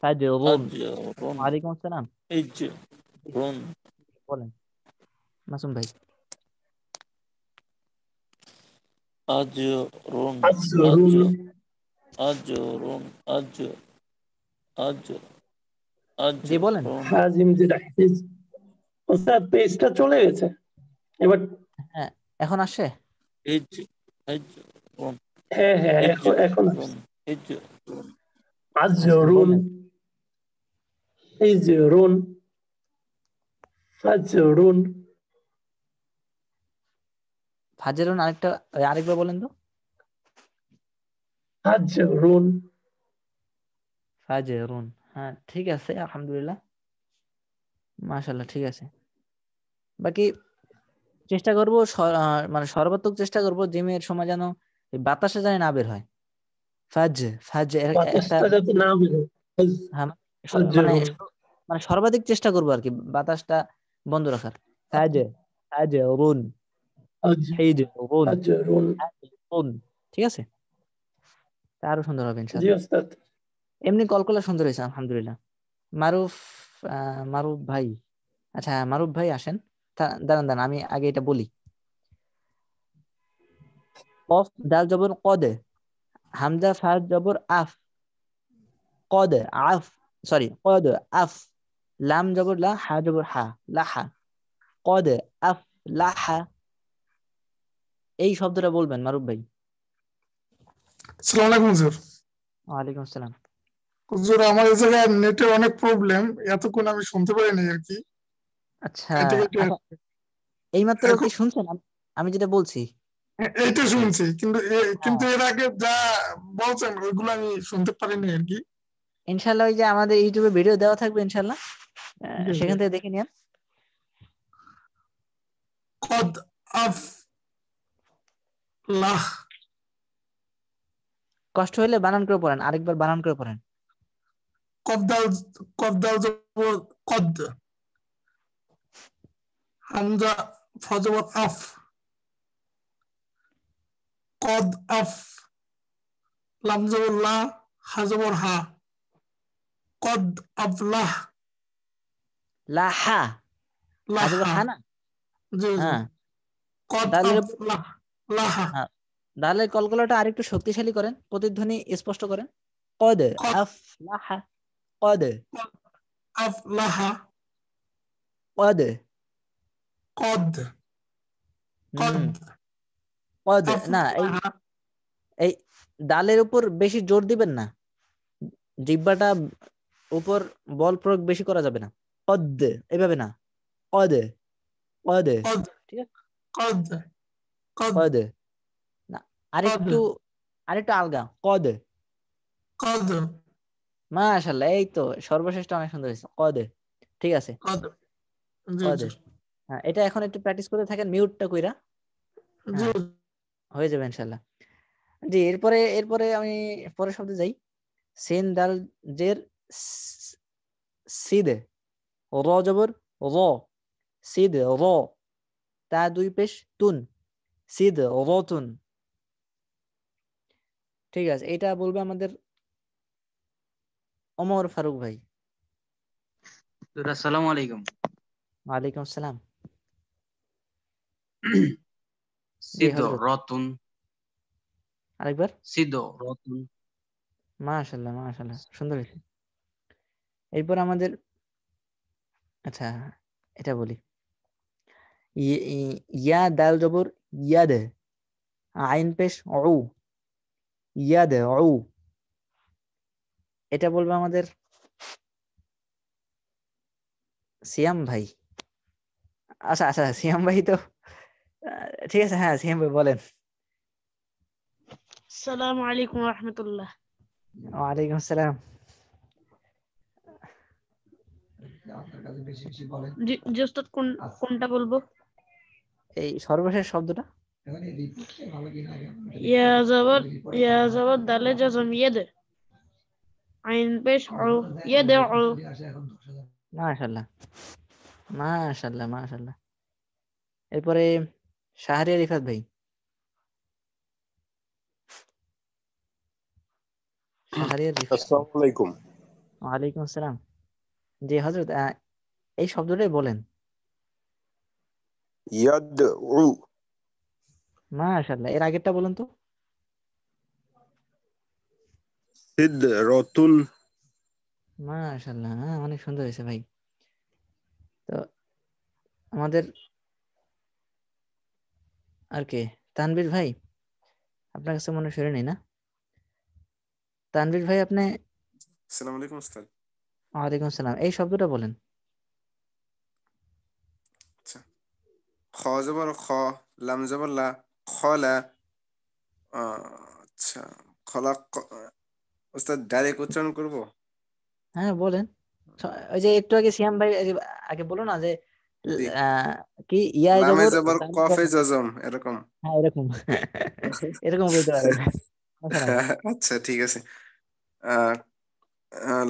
ফাজে রুন। ওয়ালাইকুম আসসালাম। বলেন মাসুম ভাই। আজরুন, আজরুন, আজরুন, জি বলেন। হাজিম যেটা হিজ। ওস্তাদ পেজটা চলে গেছে এবার। হ্যাঁ এখন আসে। হ্যাঁ হ্যাঁ এখন আসছে। আচ্ছা আজরুন, বলেন। হিজরুন, ফাজরুন। ফাজরুন আরেকবার বলেন তো। হাজরুন। ফাজরুন, হ্যাঁ ঠিক আছে আলহামদুলিল্লাহ, মাশাআল্লাহ ঠিক আছে। বাকি চেষ্টা করব, মানে সর্বাত্মক চেষ্টা করব জিমের সময় যেন এই বাতাসে জানি না বের হয়। ফাজ ফাজ একটা, বাতাসটা যাতে না বেরোয়। হ্যাঁ, মানে হাজরুন, মানে সর্বাধিক চেষ্টা করবো আর কি বাতাসটা বন্ধ রাখার। ফাজ ফাজ রুন, হিজ রুন, হাজরুন। রুন, ঠিক আছে, তা আরো সুন্দর হবে জি ইনশাআল্লাহ। ওস্তাদ। এমনি কলকলা সুন্দর হয়েছে আলহামদুলিল্লাহ। মারুফ, মারুফ ভাই, আচ্ছা মারুফ ভাই আসেন। দাঁড়ান দাঁড়ান, আমি আগে এটা বলি। কফ দাল জবর কদে, হামজা ফা জবর আফ, কদে আফ, সরি কদে আফ, লাম জবর লা, হা জবর হা, লাহা, কদে আফ লাহা। এই শব্দটা বলবেন মারুফ ভাই। আসসালামু আলাইকুম হুজুর। ওয়ালাইকুম আসসালাম। হুজুর আমার এই জায়গায় নেটের অনেক প্রবলেম, এতক্ষণ আমি শুনতে পারিনি আর কি। আচ্ছা কেটে কেটে আচ্ছা, এইমাত্র কি এখন শুনছেন আমি যেটা বলছি? এইটা শুনছি, কিন্তু হ্যাঁ এর আগে যা বলছেন ওইগুলো আমি শুনতে পারিনি আর কি। ইনশাল্লাহ, ওই যে আমাদের ইউটিউবে ভিডিও দেওয়া থাকবে ইনশাল্লাহ, জি, জি। সেখান থেকে দেখে নিন। কদ আফ লাহ, কষ্ট হলে বানান করে পড়েন, আরেকবার বানান করে পড়েন। কদ্দাল, কদ্দাল জবর কদ, হামজা ফজবর আফ, কদ আফ, লাম জবর লা, হা জবর হা, কদ আফলাহ, লাহা, হা জবর লাহা। হা না? জি জি। হ্যাঁ, কদ দালের উপর, আফলাহ, লাহা। হ্যাঁ, দালের কলকলাটা আরেকটু শক্তিশালী করেন, প্রতিধ্বনি স্পষ্ট করেন। কদ কদ আফলাহা, কদ, আফলাহা, কদ, কদ, হুম, কদ কদ না, আফলাহা। এই দালের উপর বেশি জোর দিবেন না, জিহ্বাটা উপর বল প্রয়োগ বেশি করা যাবে না। কদ, এভাবে না, কদ, কদ, কদ, ঠিক আছে, কদ, কদ, কদ না, কদ, আরেকটু আরেকটু আলগা, কদ। কদ, মাশাআল্লাহ, এই তো সর্বশ্রেষ্ঠ, অনেক সুন্দর হয়েছে, কদ, ঠিক আছে, কদ। জি কদ। জি। হ্যাঁ, এটা এখন একটু প্র্যাকটিস করে থাকেন মিউটটা কইরা, জি হ্যাঁ হয়ে যাবে ইনশাআল্লাহ। জি, এরপরে এরপরে আমি পরের শব্দে যাই। সিন দাল জের সিদে, র জবর র, সিদ র, তা দুই পেশ তুন, সিদ রতুন। ঠিক আছে, এটা বলবে আমাদের ওমর ফারুক ভাই। আসসালামু আলাইকুম। ওয়ালাইকুম আসসালাম। জি সিদ্ধ হযরত, রতন, আরেকবার। সিদ্ধ রতন। মাশাআল্লাহ মাশাআল্লাহ, সুন্দর হয়েছে। এরপর আমাদের, আচ্ছা এটা বলি। ইয়া দাল জবর ইয়াদ, আইন পেশ উ, ইয়াদ উ, এটা বলবে আমাদের সিয়াম ভাই। আচ্ছা আচ্ছা, সিয়াম ভাই তো ঠিক আছে, হ্যাঁ সিয়াম ভাই বলেন। السلام عليكم ورحمة الله. ওয়ালাইকুম আসসালাম। জি ওস্তাদ, কোনটা বলবো? এই সর্বশেষ শব্দটা। ইয়া জবর দালে জজম ইয়েদে, আইন পেশ ও ইয়েদে ও। মাশাআল্লাহ মাশাআল্লাহ মাশাআল্লাহ। এরপরে শাহরিয়ার রিফাত ভাই। শাহরিয়ার রিফাত। আসসালামু আলাইকুম। ওয়ালাইকুম আসসালাম। জি হযরত, এই শব্দটাই বলেন। ইয়াদউ। মাশাআল্লাহ। এর আগেরটা বলুন তো। সিদরাতুন। মাশাআল্লাহ, অনেক সুন্দর হয়েছে ভাই। তো আমাদের আর কে, তানভীর ভাই, আপনার কাছে মনে শুনে নেই না? তানভীর ভাই আপনি। আসসালামু আলাইকুম উস্তাদ। ওয়ালাইকুম আসসালাম। এই শব্দটা বলেন। আচ্ছা, খ জবর খ, লাম জবর লা, খলা। আচ্ছা, খলাক। উস্তাদ ডাইরেক্ট উচ্চারণ করব? হ্যাঁ বলেন। ওই যে একটু আগে সিয়াম ভাই আগে বলো না যে জি, কি ইয়া লামে জবর জবর দাল কফে জবর। জজম এরকম। হ্যাঁ এরকম এরকম বলতে পারেন, সমস্যা নাই। আচ্ছা ঠিক আছে। আহ,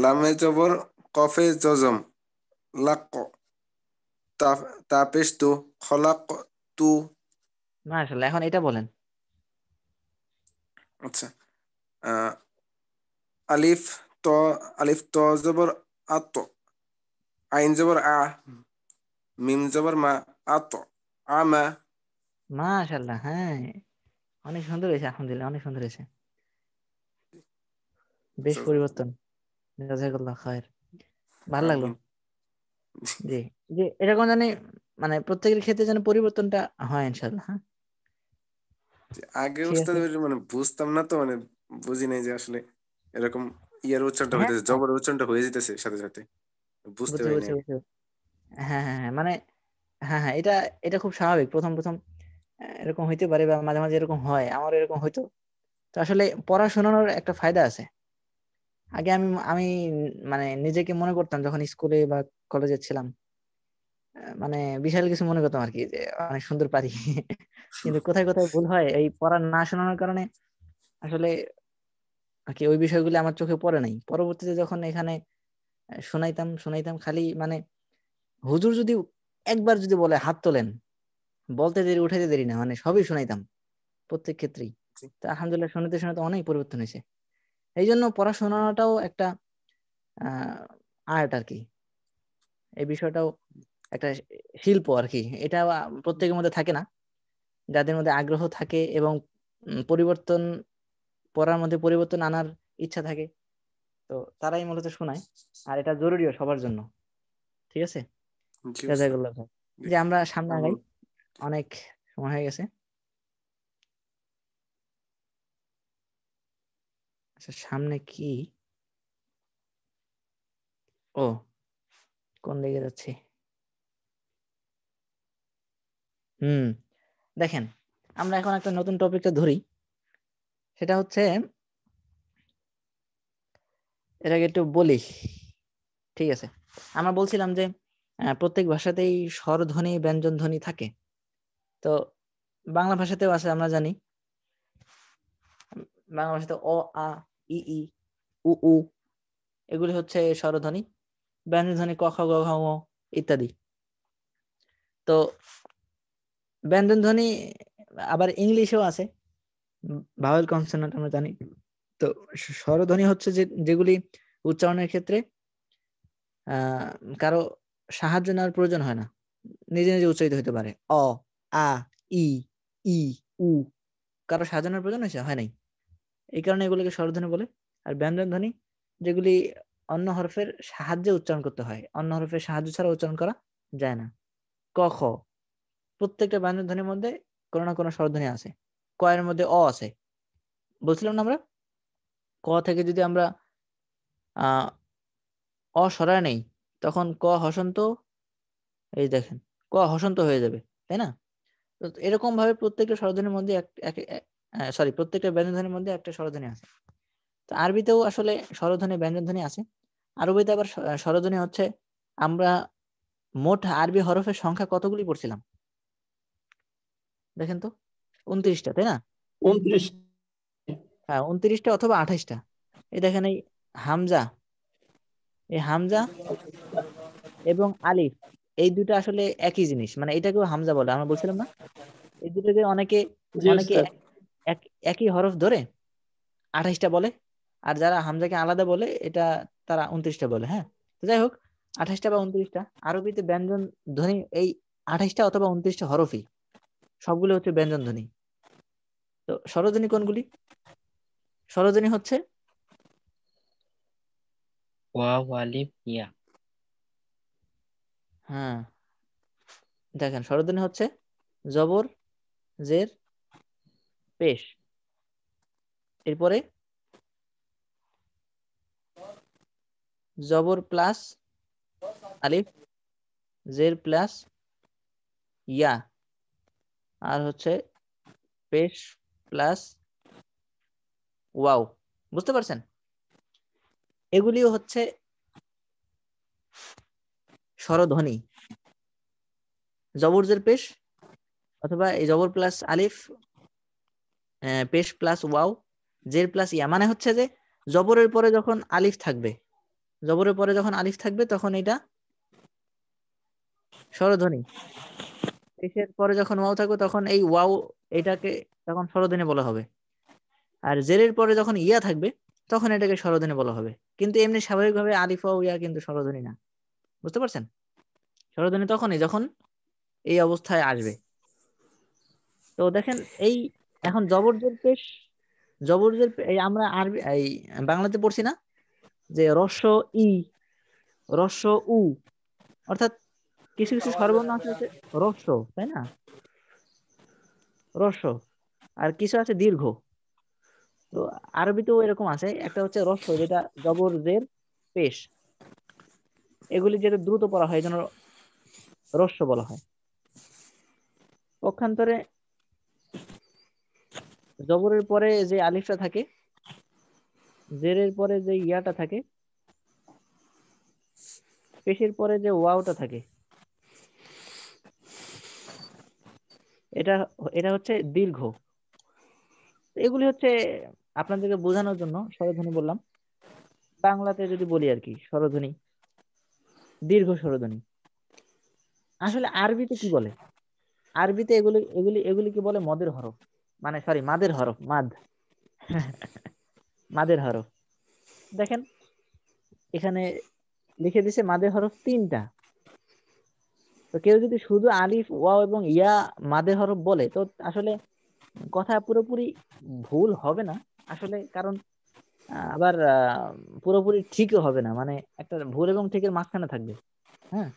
লামে জবর কফে জজম, লাক। তাপেশ তু, খলাক তু। মাশাআল্লাহ, এখন এটা বলেন। আচ্ছা, আহ, আলিফ ত, আলিফ ত জবর আত, আইন জবর আ, মিম জবর মা, আত আমা। মাশাআল্লাহ, হ্যাঁ অনেক সুন্দর হয়েছে, আলহামদুলিল্লাহ অনেক সুন্দর হয়েছে, বেশ পরিবর্তন। জাযাকাল্লাহ খায়ের, ভালো লাগলো। আমিন। জি জি, এরকম জানি মানে প্রত্যেকের ক্ষেত্রে যেন পরিবর্তনটা হয় ইনশাআল্লাহ। হ্যাঁ আগে ঠিক উস্তাদ আছে। মানে বুঝতাম না তো, মানে বুঝি নাই যে আসলে এরকম ইয়ার উচ্চারণটা হ্যাঁ হইতেছে, জবর উচ্চারণটা হয়ে যেতেছে সাথে সাথে, বুঝতে বুঝছি পারিনি বুঝছি আগে। বুঝছি। হ্যাঁ হ্যাঁ হ্যাঁ, মানে হ্যাঁ হ্যাঁ, এটা এটা খুব স্বাভাবিক। প্রথম প্রথম এরকম হইতে পারে বা মাঝে মাঝে এরকম হয়, আমার এরকম হয়তো। তো আসলে পড়াশোনার একটা ফায়দা আছে। আগে আমি আমি মানে নিজেকে মনে করতাম যখন স্কুলে বা কলেজে ছিলাম, মানে বিশাল কিছু মনে করতাম আর কি, যে অনেক সুন্দর পারি কিন্তু কোথায় কোথায় ভুল হয় এই পড়া না শোনানোর কারণে আসলে আর কি ওই বিষয়গুলো আমার চোখে পড়ে নাই। পরবর্তীতে যখন এখানে শোনাইতাম শোনাইতাম খালি মানে হুজুর যদি একবার যদি বলে হাত তোলেন, বলতে দেরি উঠাইতে দেরি না, মানে সবই শোনাইতাম প্রত্যেক ক্ষেত্রেই। তো আলহামদুলিল্লাহ শোনাতে শোনাতে অনেক পরিবর্তন হয়েছে। এই জন্য পড়াশোনাটাও একটা আর্ট আর কি, এই বিষয়টাও একটা শিল্প আর কি। এটা প্রত্যেকের মধ্যে থাকে না। যাদের মধ্যে আগ্রহ থাকে এবং পরিবর্তন, পড়ার মধ্যে পরিবর্তন আনার ইচ্ছা থাকে, তো তারাই মূলত শোনায়। আর এটা জরুরিও সবার জন্য। ঠিক আছে, জি উস্তাদ। জাযাকাল্লাহ খাইর। জি, যে আমরা সামনে আগাই, আমিন। অনেক সময় হয়ে গেছে। আচ্ছা সামনে কি, ও কোন দিকে যাচ্ছি, দেখেন আমরা এখন একটা নতুন টপিকটা ধরি। সেটা হচ্ছে, এর আগে একটু বলি। ঠিক আছে, আমরা বলছিলাম যে প্রত্যেক ভাষাতেই স্বরধ্বনি ব্যঞ্জন ধ্বনি থাকে। তো বাংলা ভাষাতেও আছে, আমরা জানি। বাংলা ভাষাতে অ, আ, ই, ই, উ, উ এগুলি হচ্ছে স্বরধ্বনি। ব্যঞ্জন ধ্বনি ক, খ, গ, ঘ, ঙ ইত্যাদি। তো ব্যঞ্জন ধ্বনি আবার ইংলিশেও আছে, ভাওয়েল কনসোনেন্ট আমরা জানি। তো স্বরধ্বনি হচ্ছে যে যেগুলি উচ্চারণের ক্ষেত্রে কারো সাহায্য নেওয়ার প্রয়োজন হয় না, নিজে নিজে উচ্চারিত হতে পারে। অ, আ, ই, ই, উ কারো সাহায্য নেওয়ার প্রয়োজন হয় নাই, এই কারণে এগুলোকে স্বরধ্বনি বলে। আর ব্যঞ্জন ধ্বনি যেগুলি অন্য হরফের সাহায্যে উচ্চারণ করতে হয়, অন্য হরফের সাহায্য ছাড়া উচ্চারণ করা যায় না। ক, খ প্রত্যেকটা ব্যঞ্জন ধ্বনির মধ্যে কোনো না কোনো স্বরধ্বনি আছে। ক এর মধ্যে অ আছে, বলছিলাম না আমরা। ক থেকে যদি আমরা অ সরায় নেই, তখন ক হসন্ত, এই দেখেন ক হসন্ত হয়ে যাবে, তাই না? তো এরকম ভাবে প্রত্যেকটা স্বরধ্বনির মধ্যে প্রত্যেকটা ব্যঞ্জনধ্বনির মধ্যে একটা স্বরধ্বনি আছে। তো আরবিতেও আসলে স্বরধ্বনি ব্যঞ্জনধ্বনি আছে। আরবিতে আবার স্বরধ্বনি হচ্ছে, আমরা মোট আরবি হরফের সংখ্যা কতগুলি পড়ছিলাম দেখেন তো? 29টা, তাই না? 29। হ্যাঁ, 29টা অথবা 28টা। এই দেখেন, এই হামজা এবং আলিফ, এই দুটো আসলে একই জিনিস, মানে এটাকেও হামজা বলে, আমরা বলছিলাম না? এই দুটোকে অনেকে জি অনেকে স্যার। একই হরফ ধরে 28টা বলে, আর যারা হামজাকে আলাদা বলে এটা তারা 29টা বলে। হ্যাঁ, তো যাই হোক, 28টা বা 29টা আরবিতে ব্যঞ্জন ধ্বনি, এই 28টা অথবা 29টা হরফই সবগুলো হচ্ছে ব্যঞ্জন ধ্বনি। তো স্বরধ্বনি কোনগুলি? স্বরধ্বনি হচ্ছে ওয়াও, আলিফ, ইয়া। হ্যাঁ, দেখেন স্বরধ্বনি হচ্ছে জবর, জের, পেশ, এরপরে জবর প্লাস আলিফ, জের প্লাস ইয়া, আর হচ্ছে পেশ প্লাস ওয়াও। বুঝতে পারছেন? এগুলিও হচ্ছে স্বরধ্বনি। জবর জের পেশ, অথবা এই জবর প্লাস আলিফ, পেশ প্লাস ওয়াও, জের প্লাস ইয়া, মানে হচ্ছে যে জবরের পরে যখন আলিফ থাকবে তখন এটা স্বরধ্বনি। পেশের পরে যখন ওয়াও থাকবে তখন এই ওয়াও, এটাকে তখন স্বরধ্বনি বলা হবে। আর জেরের পরে যখন ইয়া থাকবে তখন এটাকে স্বরধ্বনি বলা হবে। কিন্তু এমনি স্বাভাবিকভাবে আলিফ ওয়াও ইয়া কিন্তু স্বরধ্বনি না। বুঝতে পারছেন? স্বরধ্বনি তখনই যখন এই অবস্থায় আসবে। তো দেখেন, এই এখন জবরজের পেশ, এই আমরা আরবি এই বাংলাতে পড়ছি না যে রস্ব ই, রস্ব উ, অর্থাৎ কিছু কিছু স্বরবর্ণ আছে হচ্ছে রস্ব, তাই না? রস্ব, আর কিছু আছে দীর্ঘ। তো আরবিতেও এরকম আছে, একটা হচ্ছে রস্ব, যেটা জবর জের পেশ, এগুলি যেটা দ্রুত পড়া হয় এই জন্য রস্ব বলা হয়। পক্ষান্তরে জবরের পরে যে আলিফটা থাকে, জেরের পরে যে ইয়াটা থাকে, পেশের পরে যে ওয়াওটা থাকে, এটা এটা হচ্ছে দীর্ঘ। এগুলি হচ্ছে আপনাদেরকে বোঝানোর জন্য স্বরধ্বনি বললাম। বাংলাতে যদি বলি আর কি, স্বরধ্বনি, দীর্ঘ স্বরধ্বনি। আসলে আরবিতে কি বলে? আরবিতে এগুলি এগুলি এগুলিকে বলে মদের হরফ, মানে সরি মাদের হরফ, মাদের হরফ। দেখেন এখানে লিখে দিছে মাদের হরফ 3টা। তো কেউ যদি শুধু আলিফ, ওয়াও এবং ইয়া মাদের হরফ বলে, তো আসলে কথা পুরোপুরি ভুল হবে না আসলে, কারণ আবার পুরোপুরি ঠিকও হবে না, মানে একটা ভুল এবং ঠিকের মাঝখানে থাকবে। হ্যাঁ,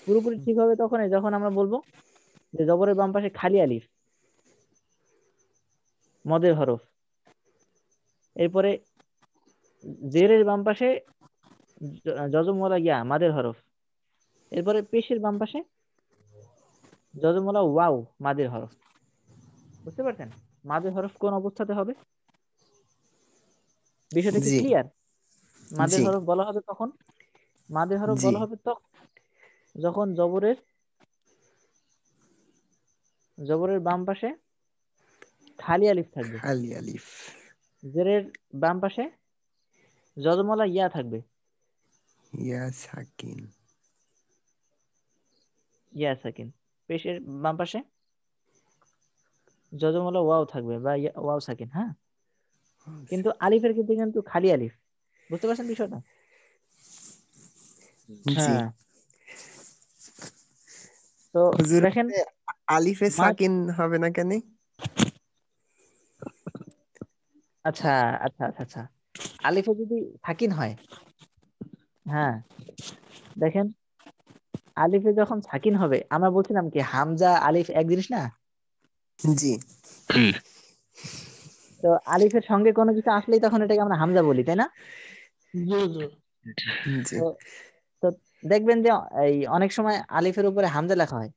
পুরোপুরি ঠিক হবে তখনই যখন আমরা বলবো যে জবরের বাম পাশে খালি আলিফ, মদের হরফ, এরপরে জেরের বাম পাশে যজমওয়ালা ইয়া মাদের হরফ, এরপরে পেশের বাম পাশে যজমওয়ালা ওয়াও মাদের হরফ। বুঝতে পারছেন মাদের হরফ কোন অবস্থাতে হবে? বিষয়টা কি জি ক্লিয়ার? মাদের জি হরফ বলা হবে তখন, মাদের হরফ জি বলা হবে তখন যখন জবরের বাম পাশে খালি আলিফ থাকবে, খালি আলিফ। জেরের বাম পাশে যজমওয়ালা ইয়া থাকবে, ইয়া সাকিন। ইয়া সাকিন, পেশের বাম পাশে যজমওয়ালা ওয়াও থাকবে বা ওয়াও সাকিন। হ্যাঁ, কিন্তু আলিফের ক্ষেত্রে কিন্তু খালি আলিফ। বুঝতে পারছেন বিষয়টা? জি হ্যাঁ, তো হুজুর, দেখেন আলিফে মাস, সাকিন হবে না কেন? আচ্ছা আচ্ছা আচ্ছা আচ্ছা, আলিফে যদি সাকিন হয়, হ্যাঁ দেখেন আলিফে যখন সাকিন হবে, আমরা বলছিলাম কি হামজা আলিফ এক জিনিস না? জি তো আলিফের সঙ্গে কোনো কিছু আসলেই তখন এটাকে আমরা হামজা বলি, তাই না? জি জি জি তো তো দেখবেন যে এই অনেক সময় আলিফের উপরে হামজা লেখা হয়।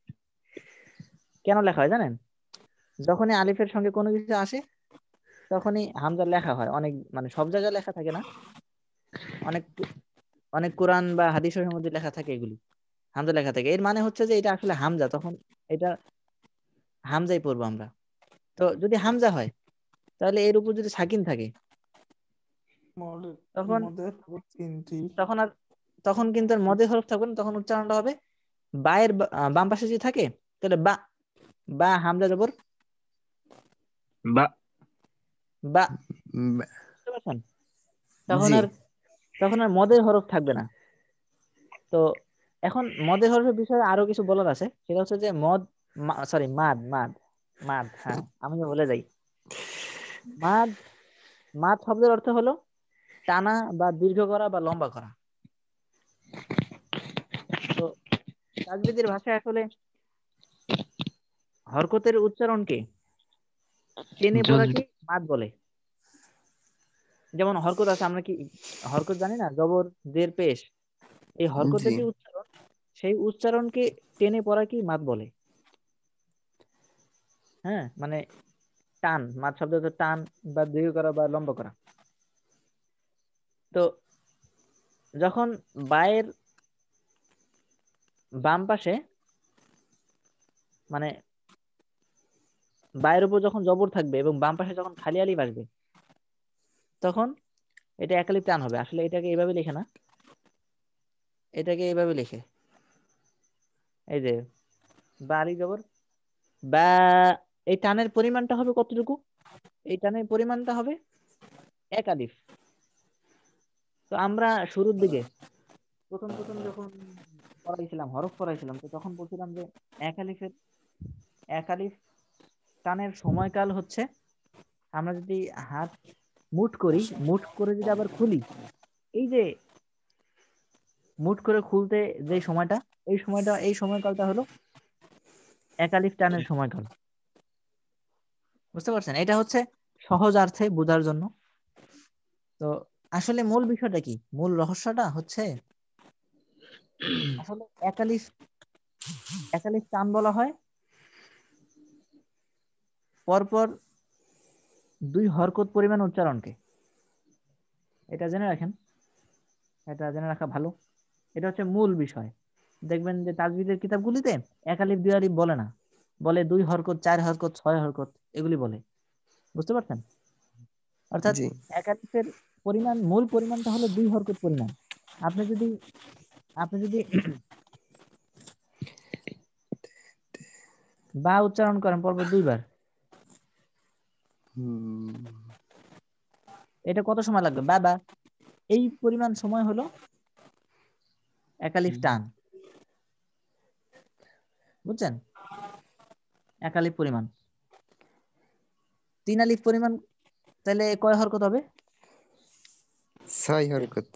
কেন লেখা হয় জানেন? যখনই আলিফের সঙ্গে কোনো কিছু আসে তখনই হামজা লেখা হয়। অনেক মানে সব জায়গায় লেখা থাকে না, অনেক অনেক কোরআন বা হাদিসের মধ্যে লেখা থাকে, এগুলি হামজা লেখা থাকে। এর মানে হচ্ছে যে এটা আসলে হামজা, তখন এটা হামজাই পড়বো আমরা। তো যদি হামজা হয় তাহলে এর উপর যদি সাকিন থাকে তখন মদের তিনটি তখন আর তখন কিন্তু আর মদের হরফ থাকবে না, তখন উচ্চারণটা হবে বায়ের বাম পাশে যদি থাকে তাহলে বা, বা হামজা জবর বা বা, উম, বুঝতে পারছেন? তখন জি আর তখন আর মদের হরফ থাকবে না। তো এখন মদের হরফের বিষয়ে আরো কিছু বলার আছে, সেটা হচ্ছে যে মদ, সরি মাদ, মাদ, মাদ, হ্যাঁ আমি বলে যাই। মাদ, মাদ শব্দের অর্থ হলো টানা বা দীর্ঘ করা বা লম্বা করা। তো তাজবিদের ভাষায় আসলে হরকতের উচ্চারণকে টেনে পড়াকে মাদ বলে। যেমন হরকত আছে, আমরা কি হরকত জানি না, জবর জের পেশ, এই হরকতের জি যে উচ্চারণ, সেই উচ্চারণকে টেনে পড়া কি মাদ বলে। হ্যাঁ, মানে টান, মাদ শব্দ হচ্ছে টান বা দীর্ঘ করা বা লম্বা করা। তো যখন বায়ের বাম পাশে, মানে বায়ের উপর যখন জবর থাকবে এবং বাম পাশে যখন খালি আলিফ আসবে তখন এটা একালিপ টান হবে। আসলে এটাকে এইভাবে লেখে না, এটাকে এইভাবে লেখে, এই যে বা আলিফ জবর বা। এই টানের পরিমাণটা হবে কতটুকু? এই টানের পরিমাণটা হবে এক আলিফ। তো আমরা শুরুর দিকে প্রথম প্রথম যখন পড়াইছিলাম, হরফ পড়াইছিলাম, তো তখন বলছিলাম যে এক আলিফের, এক আলিফ টানের সময়কাল হচ্ছে, আমরা যদি হাত মুঠ করি, মুঠ করে যদি আবার খুলি, এই যে মুঠ করে খুলতে যে সময়টা, এই সময়কালটা হলো এক আলিফ টানের সময়কাল। বুঝতে পারছেন? এটা হচ্ছে সহজার্থে বোঝার জন্য। তো আসলে মূল বিষয়টা কি, মূল রহস্যটা হচ্ছে আসলে একালিফ টান বলা হয় পরপর দুই হরকত পরিমাণ উচ্চারণকে। এটা জেনে রাখেন, এটা জেনে রাখা ভালো। এটা হচ্ছে মূল বিষয়। দেখবেন যে তাজবিদের কিতাবগুলিতে এক আলিফ দুই আলিফ বলে না, বলে দুই হরকত, চার হরকত, ছয় হরকত, এগুলি বলে। বুঝতে পারছেন? অর্থাৎ জি এক আলিফের পরিমাণ, মূল পরিমাণটা হলো দুই হরকত পরিমাণ। আপনি যদি আপনি যদি বা উচ্চারণ করেন পরপর দুইবার, এটা কত সময় লাগবে? বা, এই পরিমাণ সময় হলো এক আলিফ টান। বুঝছেন? এক আলিফ পরিমাণ, তিন আলিফ পরিমাণ, তাহলে কয় হরকত হবে? ছয় হরকত,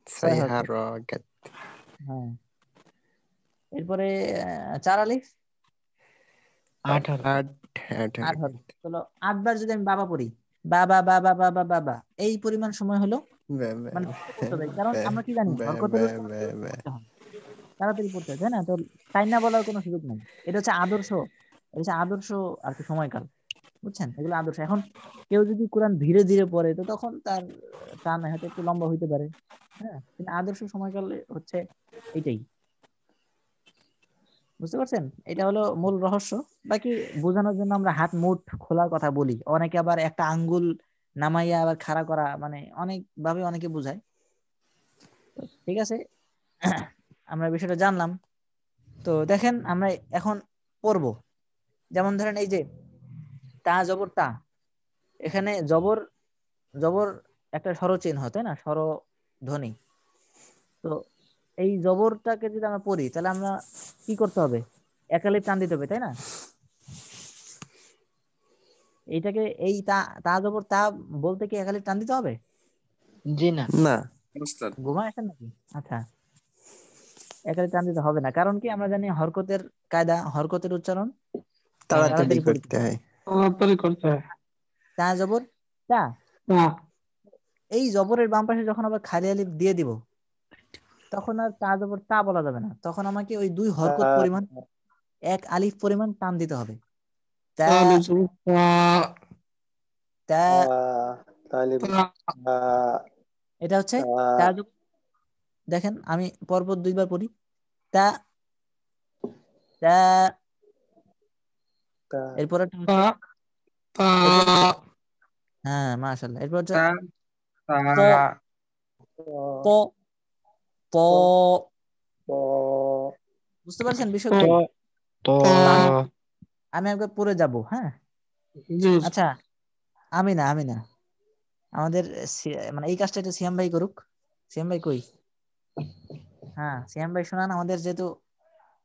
ছয় ছয় হরকত। হরকত, হ্যাঁ, এরপরে চার আলিফ, আট হরকত। আট আট আট হরকত। হরকত। চলো 8 বার যদি আমি বাবা পড়ি, বাবা বাবা বাবা বাবা, এই পরিমাণ সময় হলো, বে বে মানে পড়তে হবে। কারণ বে আমরা কি জানি, বে হরকতের বে উচ্চারণ বে দ্রুত বে। করতে হয়, তাড়াতাড়ি পড়তে হয়, তাই না? তো টাইনা বলার কোনো সুযোগ নাই। এটা হচ্ছে আদর্শ, এটা হচ্ছে আদর্শ আর কি সময়কাল। বুঝছেন? এগুলো আদর্শ। এখন কেউ যদি কোরআন ধীরে ধীরে পড়ে তো তখন তার টান হয়তো একটু লম্বা হইতে পারে। হ্যাঁ, কিন্তু আদর্শ সময়কাল হচ্ছে এইটাই। বুঝতে পারছেন? এটা হলো মূল রহস্য। বাকি বোঝানোর জন্য আমরা হাত মুঠ খোলার কথা বলি, অনেকে আবার একটা আঙ্গুল নামাইয়া আবার খাড়া করা, মানে অনেক ভাবে অনেকে বোঝায়। তো ঠিক আছে, আমরা বিষয়টা জানলাম। তো দেখেন আমরা এখন পড়বো, যেমন ধরেন এই যে তা জবর তা, এখানে জবর, জবর একটা স্বরচিহ্ন, তাই না? স্বরধ্বনি। তো এই জবরটাকে যদি আমরা পড়ি তাহলে আমরা কি করতে হবে? একালিপ টান দিতে হবে, তাই না? এইটাকে এই তা, তা জবর তা বলতে কি একালিপ টান দিতে হবে? জি না। না উস্তাদ ঘুমায় আসেন নাকি? আচ্ছা, একালিপ টান দিতে হবে না, কারণ কি আমরা জানি হরকতের কায়দা, হরকতের উচ্চারণ তাড়াতাড়ি তাড়াতাড়ি পড়তে করতে হয়। হয়। তাড়াতাড়ি করতে হয়। তা জবর তা, না এই জবরের বাম পাশে যখন আবার খালি আলিফ দিয়ে দিব, তখন আর তা জবর তা বলা যাবে না, তখন আমাকে ওই 2 হরকত পরিমাণ 1 আলিফ পরিমাণ টান দিতে হবে। তা তা এটা হচ্ছে তা জবর। দেখেন আমি পরপর 2 বার পড়ি, তা তা, এরপর হ্যাঁ মাশাআল্লাহ, এরপর হচ্ছে প প প, বুঝতে পারছেন বিষয়টা? আমি একবার পড়ে যাব, হ্যাঁ? আচ্ছা, আমি না আমাদের মানে এই কাজটা একটু সিয়াম ভাই করুক। সিয়াম ভাই কই? হ্যাঁ সিয়াম ভাই শোনান, আমাদের যেহেতু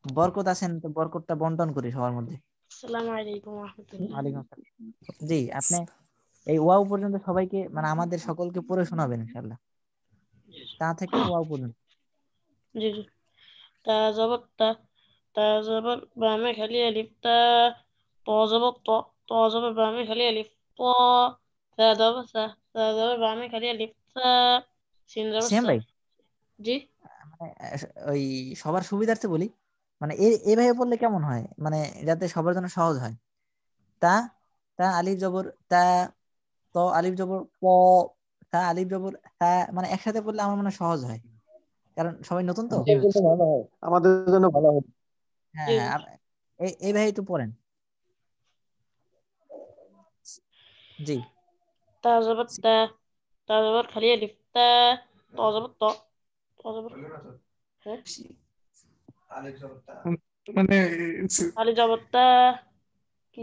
বরকত আছেন, তো বরকতটা বন্টন করি সবার মধ্যে। আসসালামু আলাইকুম ওয়া রাহমাতুল্লাহ। ওয়ালাইকুম আসসালাম। জি, আপনি এই ওয়াও পর্যন্ত সবাইকে মানে আমাদের সকলকে পড়ে শোনাবেন ইনশাআল্লাহ, তা থেকে ওয়াও পর্যন্ত। জি জি। তা জবর তা, তা জবর বামে খালি আলিফ, তা ত জবর ত, ত জবর বামে খালি আলিফ, ত তা জবর সা, তা জবর বামে খালি আলিফ, তা সিন জবর সিয়াম সা। ভাই, জি মানে ওই সবার সুবিধার্থে বলি, মানে এইভাবে পড়লে কেমন হয়, মানে যাতে সবার জন্য সহজ হয়। তা তা আলিফ জবর তা, ত আলিফ জবর প, তা আলিফ জবর তা, মানে একসাথে পড়লে আমার মনে হয় সহজ হয়, কারণ সবাই নতুন তো। আমাদের জন্য ভালো হয়। হ্যাঁ জি হ্যাঁ, এইভাবে একটু পড়েন। জি, তা জবর তা, তা জবর খালি আলিফ, তা ত জবর ত, ত জবর হ্যাঁ মানে আলিফ জবর তা কি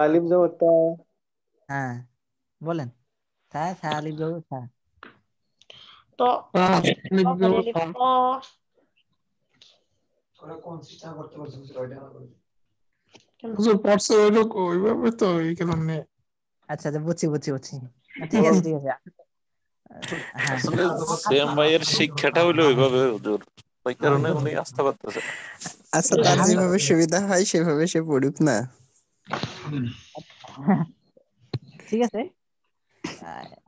আলিফ জবর তা, হ্যাঁ বলেন, তা তা আলিফ জবর তা। ত, আলিফ খালি জবর আলিফ তা। ত। কেন? হুজুর পড়ছে ওইভাবে তো এই কারণে। আচ্ছা আচ্ছা, বুঝছি। ঠিক আছে হ্যাঁ আসলে সেম ভাইয়ের শিক্ষাটা হইলো ওইভাবে হুজুর, ওই কারণে উনি আসতে পারতেছেন। আচ্ছা, তার আমি যেভাবে সুবিধা হয় সেভাবে সে পড়ুক না। ঠিক আছে,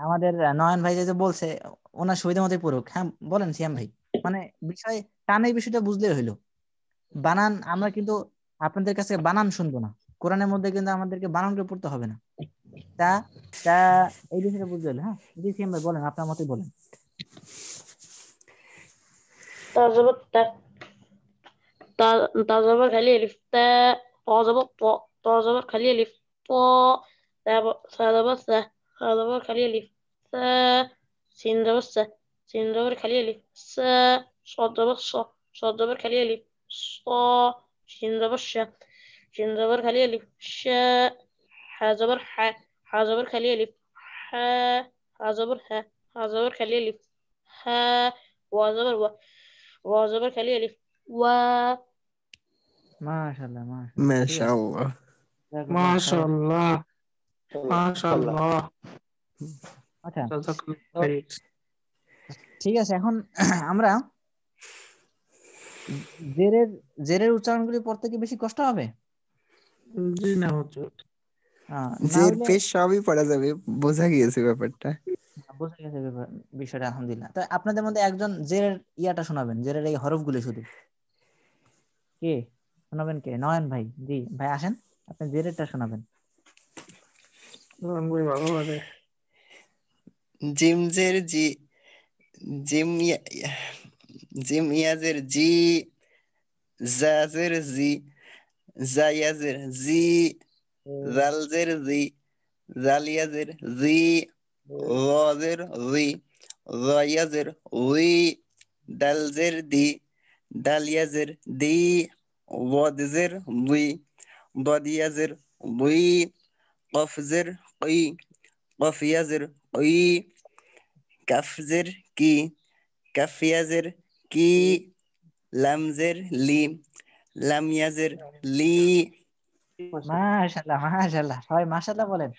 আমাদের নয়ন ভাই যে বলছে ওনার সুবিধা মতোই পড়ুক। হ্যাঁ বলেন সিয়াম ভাই, মানে বিষয় টানের বিষয়টা বুঝলেই হইলো। বানান আমরা কিন্তু আপনাদের কাছে বানান শুনবো না, কোরআনের মধ্যে কিন্তু আমাদেরকে বানান করে পড়তে হবে না। তা তা এই বিষয়টা বুঝতে হলো। হ্যাঁ জি সিয়াম ভাই বলেন, আপনার মতোই বলেন। তা জবর তা, তা জবর খালি আলিফ, তা ত জবর ত, ত জবর খালি আলিফ, ত সা জবর সা, সা জবর খালি আলিফ, সা সিন জবর সা, সিন জবর খালি আলিফ, সা صاد জবর স, صاد জবর খালি আলিফ, স সিন জবর সা, সিন জবর খালি আলিফ, শা হা জবর হা, হা জবর খালি আলিফ, হা হা জবর হা, হা জবর খালি আলিফ, হা ওয়া জবর ওয়া, ওয়া জবর খালি আলিফ, ওয়া। মাশাআল্লাহ ঠিক আছে, মাশাআল্লাহ। মাশাআল্লাহ মাশাআল্লাহ। আচ্ছা জাযাকাল্লাহ তো খাইর। ঠিক আছে, এখন আমরা জেরের জেরের উচ্চারণগুলি পড়তে কি বেশি কষ্ট হবে? জি না হুজুর, না জের হইলে পেশ সবই পড়া যাবে, বোঝা গিয়েছে ব্যাপারটা। বোঝা গেছে বিষয়টা, আলহামদুলিল্লাহ। তো আপনাদের মধ্যে একজন জেরের ইয়াটা শোনাবেন, জেরের এই হরফগুলি শুধু। কে শোনাবেন? কে? নয়ন ভাই। জি ভাই আসেন, আপনি জেরেরটা শোনাবেন। বই ভালো লাগে। জিম জের জি, জিম জিম ইয়াজের জি, জাজের জি, জায়াজের জি, জালজের জি, জালিয়াজের জি, রজের জি, রয়াজের উই, ডালজের দি, ডালিয়াজের দি, ওয়াদজের দুই, দদিয়াজের দুই, কফজের কই, কফিয়াজের কই, কাফজের কি, কাফিয়াজের কি, লামজের লি, লামিয়াজের লি। মাশাআল্লাহ, সবাই মাশাআল্লাহ বলেন,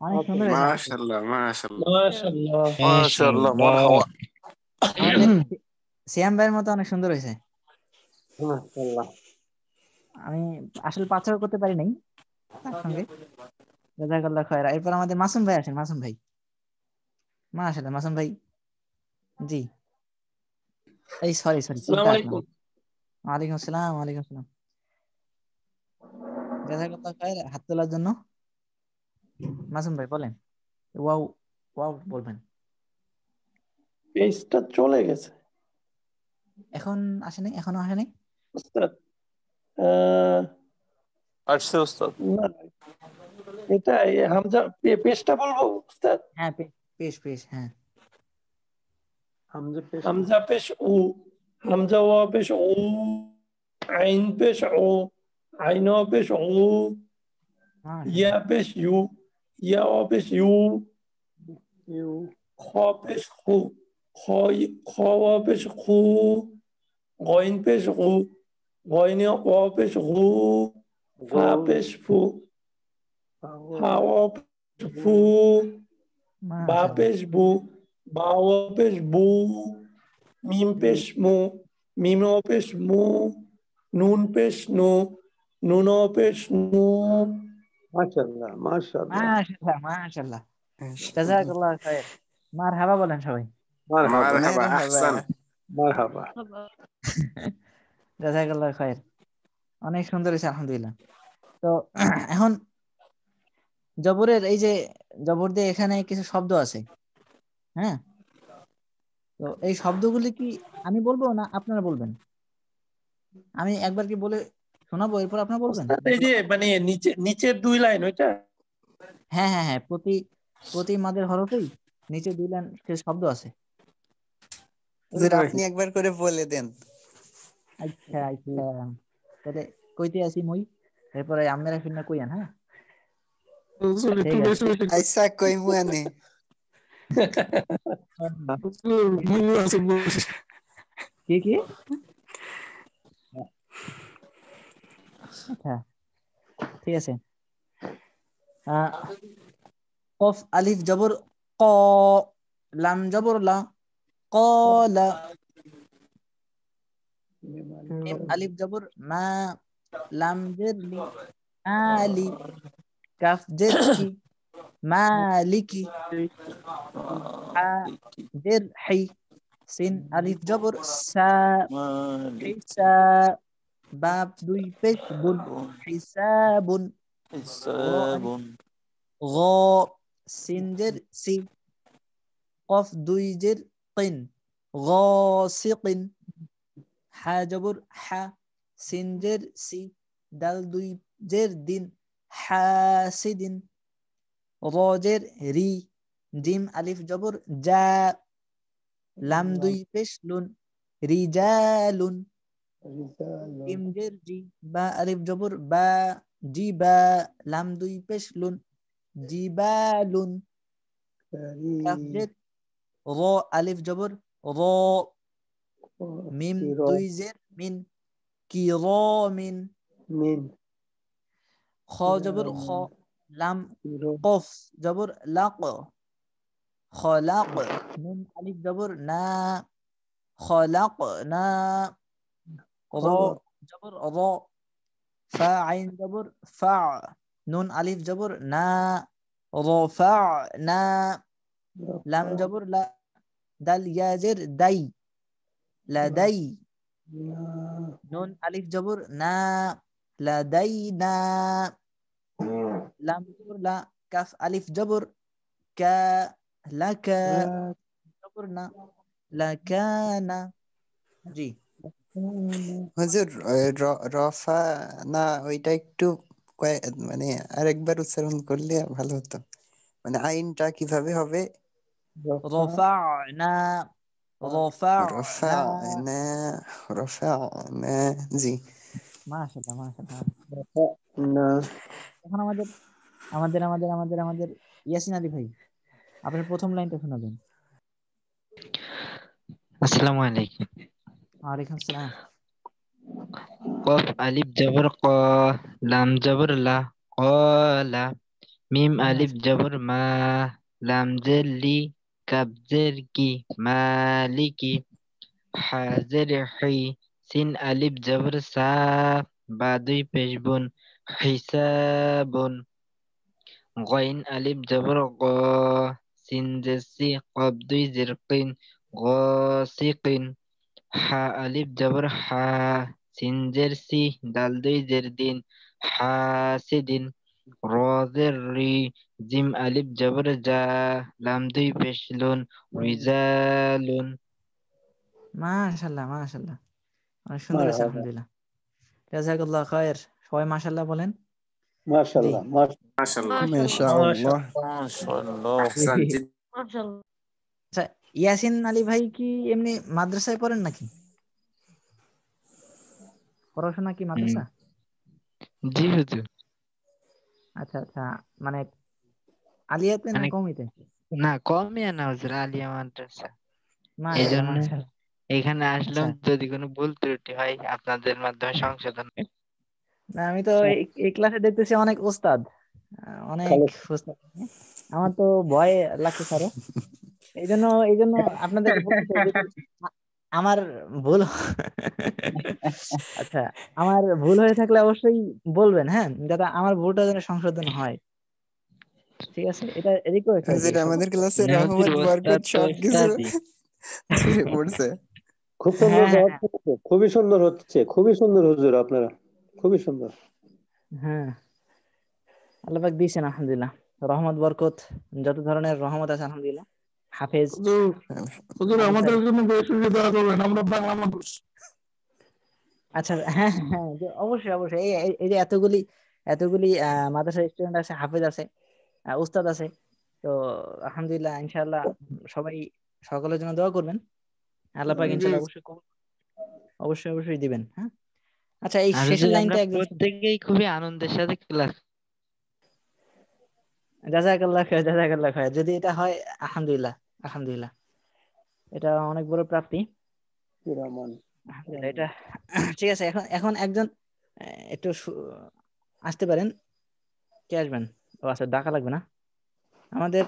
অনেক সুন্দর হয়েছে আমাদের। মাশাআল্লাহ মাশাআল্লাহ। মাশাআল্লাহ মাশাআল্লাহ, মারহাবা। আমাদের সিয়াম ভাইয়ের মতো অনেক সুন্দর হয়েছে। মাশাআল্লাহ। আমি আসলে পার্থক্য করতে পারি নাই তার সঙ্গে। জাযাকাল্লাহ খায়রা। এরপর আমাদের মাসুম ভাই আসেন, মাসুম ভাই। মাশাআল্লাহ মাসুম ভাই। জি এই সরি আসসালামু আলাইকুম। ওয়ালাইকুম আসসালাম। ওয়ালাইকুম আসসালাম। জাযাকাল্লাহ খায়ের। হাত তোলার জন্য মাসুম ভাই বলেন। ওয়াও ওয়াও বলবেন। পেজটা চলে গেছে এখন আসেনি, এখনো আসেনি। উস্তাদ। আহ, আসছে ওস্তাদ। না এটা হামজা পেজটা বলবো উস্তাদ। হ্যাঁ পেশ হ্যাঁ। হামজা পেশ হামজা পেশ উ, হামজা ওয়া পেশ উ, আইন পেশ উ, আইন ওয়া পেশ উ, ইয়া পেশ ইউ, ইয়া ওয়া পেশ ইউ, ইউ খ পেশ খু, খ খ ওয়া পেশ খু, গইন পেশ গু, গইন ওয়া পেশ গু, ফা গোল পেশ ফু, ফা ওয়া পেশ ফু, বা মাশাআল্লাহ পেশ বু, বা ওয়া পেশ বু, মিম পেশ মু, মিম ওয়া পেশ মু, নুন পেশ নু, নুন ওয়া পেশ নু। মাশাআল্লাহ মাশাআল্লাহ মাশাআল্লাহ। জাযাকাল্লাহ খায়ের। মারহাবা বলেন সবাই। মারহাবা মারহাবা আহসান। মারহাবা। জাযাকাল্লাহ খায়ের। অনেক সুন্দর হয়েছে আলহামদুলিল্লাহ। তো এখন জবরের এই যে জবর দিয়ে এখানে কিছু শব্দ আছে, হ্যাঁ। তো এই শব্দগুলি কি আমি বলবো না আপনারা বলবেন? আমি একবার কি বলে শোনাবো, এরপর আপনারা বলবেন? উস্তাদ এই যে মানে নিচের 2 লাইন ওইটা। হ্যাঁ প্রতি মাদের হরফেই নিচে 2 লাইন কিছু শব্দ আছে। হুজুর আপনি একবার করে বলে দেন। আচ্ছা তাহলে কইতে আসি মই, এরপরে আপনারা ফিরনা কইয়ান। হ্যাঁ হুজুর একটু ঠিক আছে। বেশি বেশি আইসা কইমু আনে। হুজুর মুই আছে বসে। কি আচ্ছা ঠিক আছে। কফ আলিফ জবর ক, লাম জবর লা, কলা। মিম আলিফ জবর মা, লাম জের লি, মালি। কাফ জের কি, মালিকি। হা জের হি, সিন আলিফ জবর সা, হিসা। বাপ 2 পেশ বুন, হিসাবুন। গ সিন জের সি, কফ 2 জের কিন, গাসিকিন। হা জবর হা, সিন জের সি, দাল 2 জের দিন, হাসিদিন। র জের রি, জিম আলিফ জবর জা, লাম 2 পেশ লুন, রিজালুন। জিম জের জি, বা আলিফ জবর বা, জি বা, লাম 2 পেশ লুন, জিবালুন। কাফ জের র আলিফ জবর র, মিম 2 জের মিন, কিরামিন। মিন খ জবর খ, লাম কফ জবর লাক, খলাক। নুন আলিফ জবর না, খলাকনা। র জবর র, ফা আইন জবর ফা, নুন আলিফ জবর না, রফা'না। লাম জবর লা, দাল ইয়া জের দাই, লাদাই। নুন আলিফ জবর না, লাদাইনা। লাম জবর লা, কাফ আলিফ জবর কা, লাকা। জবর না, লাকানা। জি হুজুর রফা না ওইটা একটু মানে আরেকবার উচ্চারণ করলে ভালো হতো। মানে আইনটা কিভাবে হবে? রফা'না, রফা'না। রফা'না, রফা'না। জি মাশাআল্লাহ। না এখন আমাদের আমাদের আমাদের আমাদের আমাদের ইয়াসিন আলী ভাই, আপনার প্রথম লাইনটা শোনাবেন। আসসালামু আলাইকুম। ওয়ালাইকুম আসসালাম। কফ আলিফ জবর ক, লাম জবর লা, কলা। মিম আলিফ জবর মা, লাম জের লি, কাফ জের কি, মালিকি। হা জের হি, সিন আলিফ জবর সা, বা 2 পেশ বুন, হিসাবুন। গইন আলিফ জবর গ, সিন জের সি কফ দুই জের কিন গসিকিন হা আলিফ জবর হা সিন জের সি দাল দুই জের দিন হাসিদিন র জের রি জিম আলিফ জবর জা লাম দুই পেশ লুন রিজালুন। মাশাআল্লাহ মাশাআল্লাহ, অনেক সুন্দর হয়েছে মারহাবা আলহামদুলিল্লাহ। জাযাকাল্লাহ খায়ের। সবাই মাশাআল্লাহ বলেন। জি মাশাআল্লাহ মাশাআল্লাহ মাশাআল্লাহ মাশাআল্লাহ। আহসান জিদ মাশাআল্লাহ। আচ্ছা, ইয়াসিন আলী ভাই কি এমনি মাদ্রাসায় পড়েন নাকি? পড়াশোনা কি মাদ্রাসা? জি হুজুর। আচ্ছা আচ্ছা, মানে আলিয়াতে না মানে কমিতে? না কমিয়া না হুজুর, আলিয়া মাদ্রাসা। এই মাশাআল্লাহ জন্য মাশাআল্লাহ। এখানে আসলাম, আচ্ছা, যদি কোনো ভুল ত্রুটি হয় আপনাদের মাধ্যমে সংশোধন। না আমি তো এই ক্লাসে দেখতেছি অনেক ওস্তাদ, অনেক খালেদ ওস্তাদ। আমার তো ভয় লাগতেছে আরো। এই জন্য আপনাদেরকে বলতেছি যদি আমার ভুল আচ্ছা, আমার ভুল হয়ে থাকলে অবশ্যই বলবেন, হ্যাঁ, যাতে আমার ভুলটা যেন সংশোধন হয়। ঠিক আছে, এটা রিকোয়েস্ট আর কি হুজুর সবার আমাদের ক্লাসে না হুজুর, রহমত বরকত ওস্তাদ তো সবকিছু ওস্তাদই। ছড়িয়ে পড়ছে। খুব সুন্দর হ্যাঁ হ্যাঁ হচ্ছে, খুবই সুন্দর হচ্ছে, খুবই সুন্দর হুজুর, আপনারা খুবই সুন্দর। হ্যাঁ, আল্লাহ পাক দিয়েছেন আলহামদুলিল্লাহ, রহমত বরকত, যত ধরনের রহমত আছে আলহামদুলিল্লাহ। হাফেজ হুজুর হুজুর হাফেজ আমাদের সাহেব। জন্য বেশি দোয়া করবেন, আমরা বাংলা মানুষ। আচ্ছা হ্যাঁ হ্যাঁ, যে অবশ্যই অবশ্যই, এই যে এতগুলি মাদ্রাসা স্টুডেন্ট আছে, হাফেজ আছে, উস্তাদ আছে, তো আলহামদুলিল্লাহ ইনশাআল্লাহ সবাই সকলের জন্য দোয়া করবেন। আল্লাহ পাক জি ইনশাআল্লাহ অবশ্যই অবশ্যই দিবেন। হ্যাঁ, আচ্ছা, এই আর শেষের হুজুর আমরা লাইনটা একজন শুনুন। প্রত্যেকেই খুবই আনন্দের সাথে ক্লাস। জাযাকাল্লাহ খায়র, জাযাকাল্লাহ খায়র। যদি এটা হয় আলহামদুলিল্লাহ, আলহামদুলিল্লাহ, এটা অনেক বড় প্রাপ্তি। রহমান আলহামদুলিল্লাহ, এটা ঠিক আছে। এখন এখন একজন একটু আসতে পারেন। কে আসবেন? ও আচ্ছা, ডাকা লাগবে না আমাদের।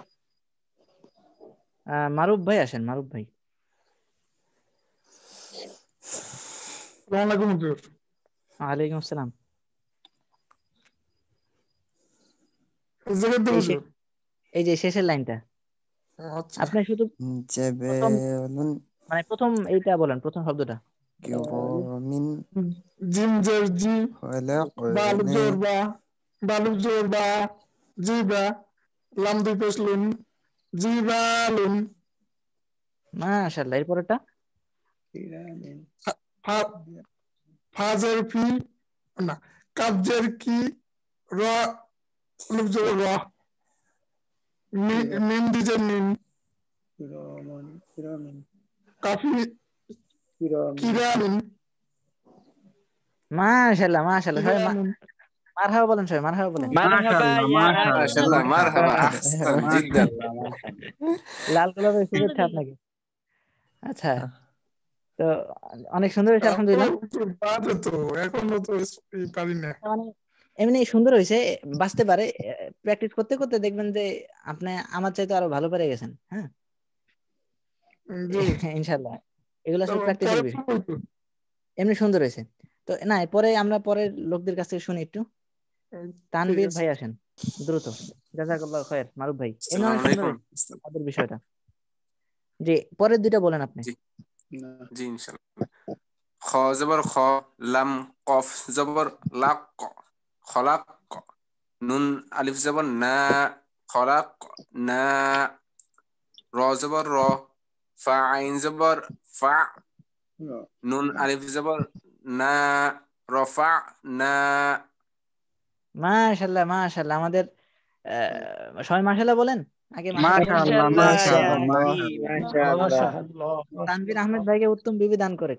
মারুফ ভাই আসেন, মারুফ ভাই। আসসালামু আলাইকুম হুজুর। ওয়ালাইকুম আসসালাম। হুজুর তো এই হুজুর। এই যে শেষের লাইনটা আচ্ছা আপনি শুধু প্রথম, জাবেলুন মানে প্রথম এইটা বলেন, প্রথম শব্দটা। কিরামিন জিম জের জি, বালু খলাকিন জোর বা, বালু জোর বা, জি বা, লাম দুই পেশ লুন, জি বা লুন, মাশাআল্লাহ, এর পরেরটা। ফা- ফাজের ফি, না, কাবজের কি, র লুপ জোর র, মিম দিজের নিম, কাফি কিরামিন, মাশাআল্লাহ মাশাআল্লাহ, সবাই কিরামিন। মারহাবা বলেন, সবাই মারহাবা বলেন। মারহাবা ইয়া মাশাআল্লাহ মারহাবা আহসান জিদ্দান লাল গোলাপের শুভেচ্ছা আপনাকে। আচ্ছা, তো অনেক সুন্দর হয়েছে এখনো আলহামদুলিল্লাহ। তো বাজে তো, এখনো তো পারি না। মানে এমনি সুন্দর হয়েছে, বাঁচতে পারে। প্র্যাকটিস করতে করতে দেখবেন যে আপনি আমার চাইতে আরো ভালো পেরে গেছেন। হ্যাঁ, জি ইনশাল্লাহ, এগুলো আসলে পরে প্র্যাকটিসের বিষয়। বলতো। এমনি সুন্দর হয়েছে। তো না, পরে আমরা পরের লোকদের কাছ থেকে শুনি একটু। ঠিক তানভীর আছে। ভাই আসেন দ্রুত। জাযাকাল্লাহ খায়ের মারুফ ভাই, এমনি আসসালামু অনেক সুন্দর আলাইকুম। হয়েছে তাদের বিষয়টা। যে পরের দুইটা বলেন আপনি। জি জি ইনশাআল্লাহ। খ জবর খ, লাম কফ জবর লাক, খলাক, নুন আলিফ জবর না, খলাক না, র জবর র, ফা আইন জবর ফা, নুন আলিফ জবর না, রফা না। মাশাল্লাহ মাশাল্লাহ, আমাদের সবাই মাশাল্লাহ বলেন। আগে মাশাল্লাহ বলেন। মাশাআল্লাহ ইয়া মাশাআল্লাহ আখি মাশাআল্লাহ। মাশাআল্লাহ তানভীর মাশাআল্লাহ। আহমেদ ভাইকে উত্তম বিবিধান করে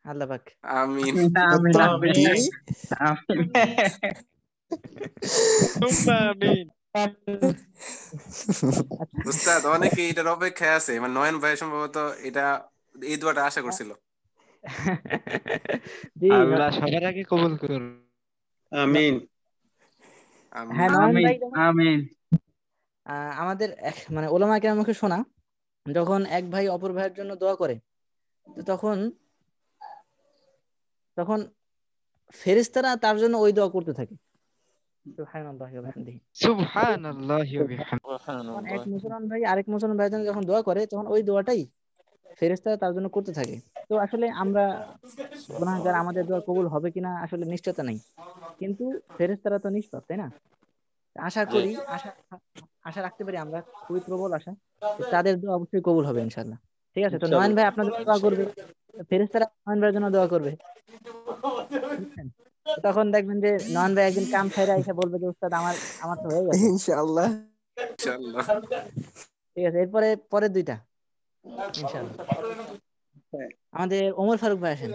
আল্লাহ পাক। আমিন। আমিন উত্তম আমিন কি আমিন সুম্মা আমিন। আচ্ছা, উস্তাদ অনেকে এটার অপেক্ষায় আছে, মানে নয়ন ভাই সম্ভবত এটা এই দোয়াটা আশা করছিল। জি আল্লাহ সবার আগে কবুল করুন। আমিন আমিন। হ্যাঁ, নয়ন আমিন ভাই যখন আমিন। আমাদের মানে ওলামা কেরামের মুখে শোনা, যখন এক ভাই অপর ভাইয়ের জন্য দোয়া করে, তো তখন তখন ফেরেশতারা তার জন্য ওই দোয়া করতে থাকে। সুবহানাল্লাহি ওয়া বিহামদিহি। সুবহানাল্লাহি ওয়া বিহামদিহি। তখন এক মুসলমান ভাই আরেক মুসলমান ভাইয়ের জন্য যখন দোয়া করে তখন ওই দোয়াটাই ফেরেশতারা তার জন্য করতে থাকে। তো আসলে আমরা গুনাহগার, আমাদের দোয়া কবুল হবে কিনা আসলে নিশ্চয়তা নেই, কিন্তু ফেরেশতারা তো নিষ্পাপ, তাই না? আশা জি করি, আশা রাখতে পারি আমরা, খুবই প্রবল আশা, যে তাদের দোয়া অবশ্যই কবুল হবে ইনশাআল্লাহ। ঠিক আছে, তো নয়ন ভাই আপনাদের দোয়া করবে, ফেরেশতারা নয়ন ভাইয়ের জন্য দোয়া করবে, বুঝছেন? তো তখন দেখবেন যে নয়ন ভাই একদিন কাম ছাইরা এসে বলবে যে উস্তাদ আমার তো হয়ে গেছে। ইনশাআল্লাহ। ইনশাআল্লাহ। ঠিক আছে, এরপরে পরের দুইটা ইনশাআল্লাহ। আমাদের ওমর ফারুক ভাই আসেন।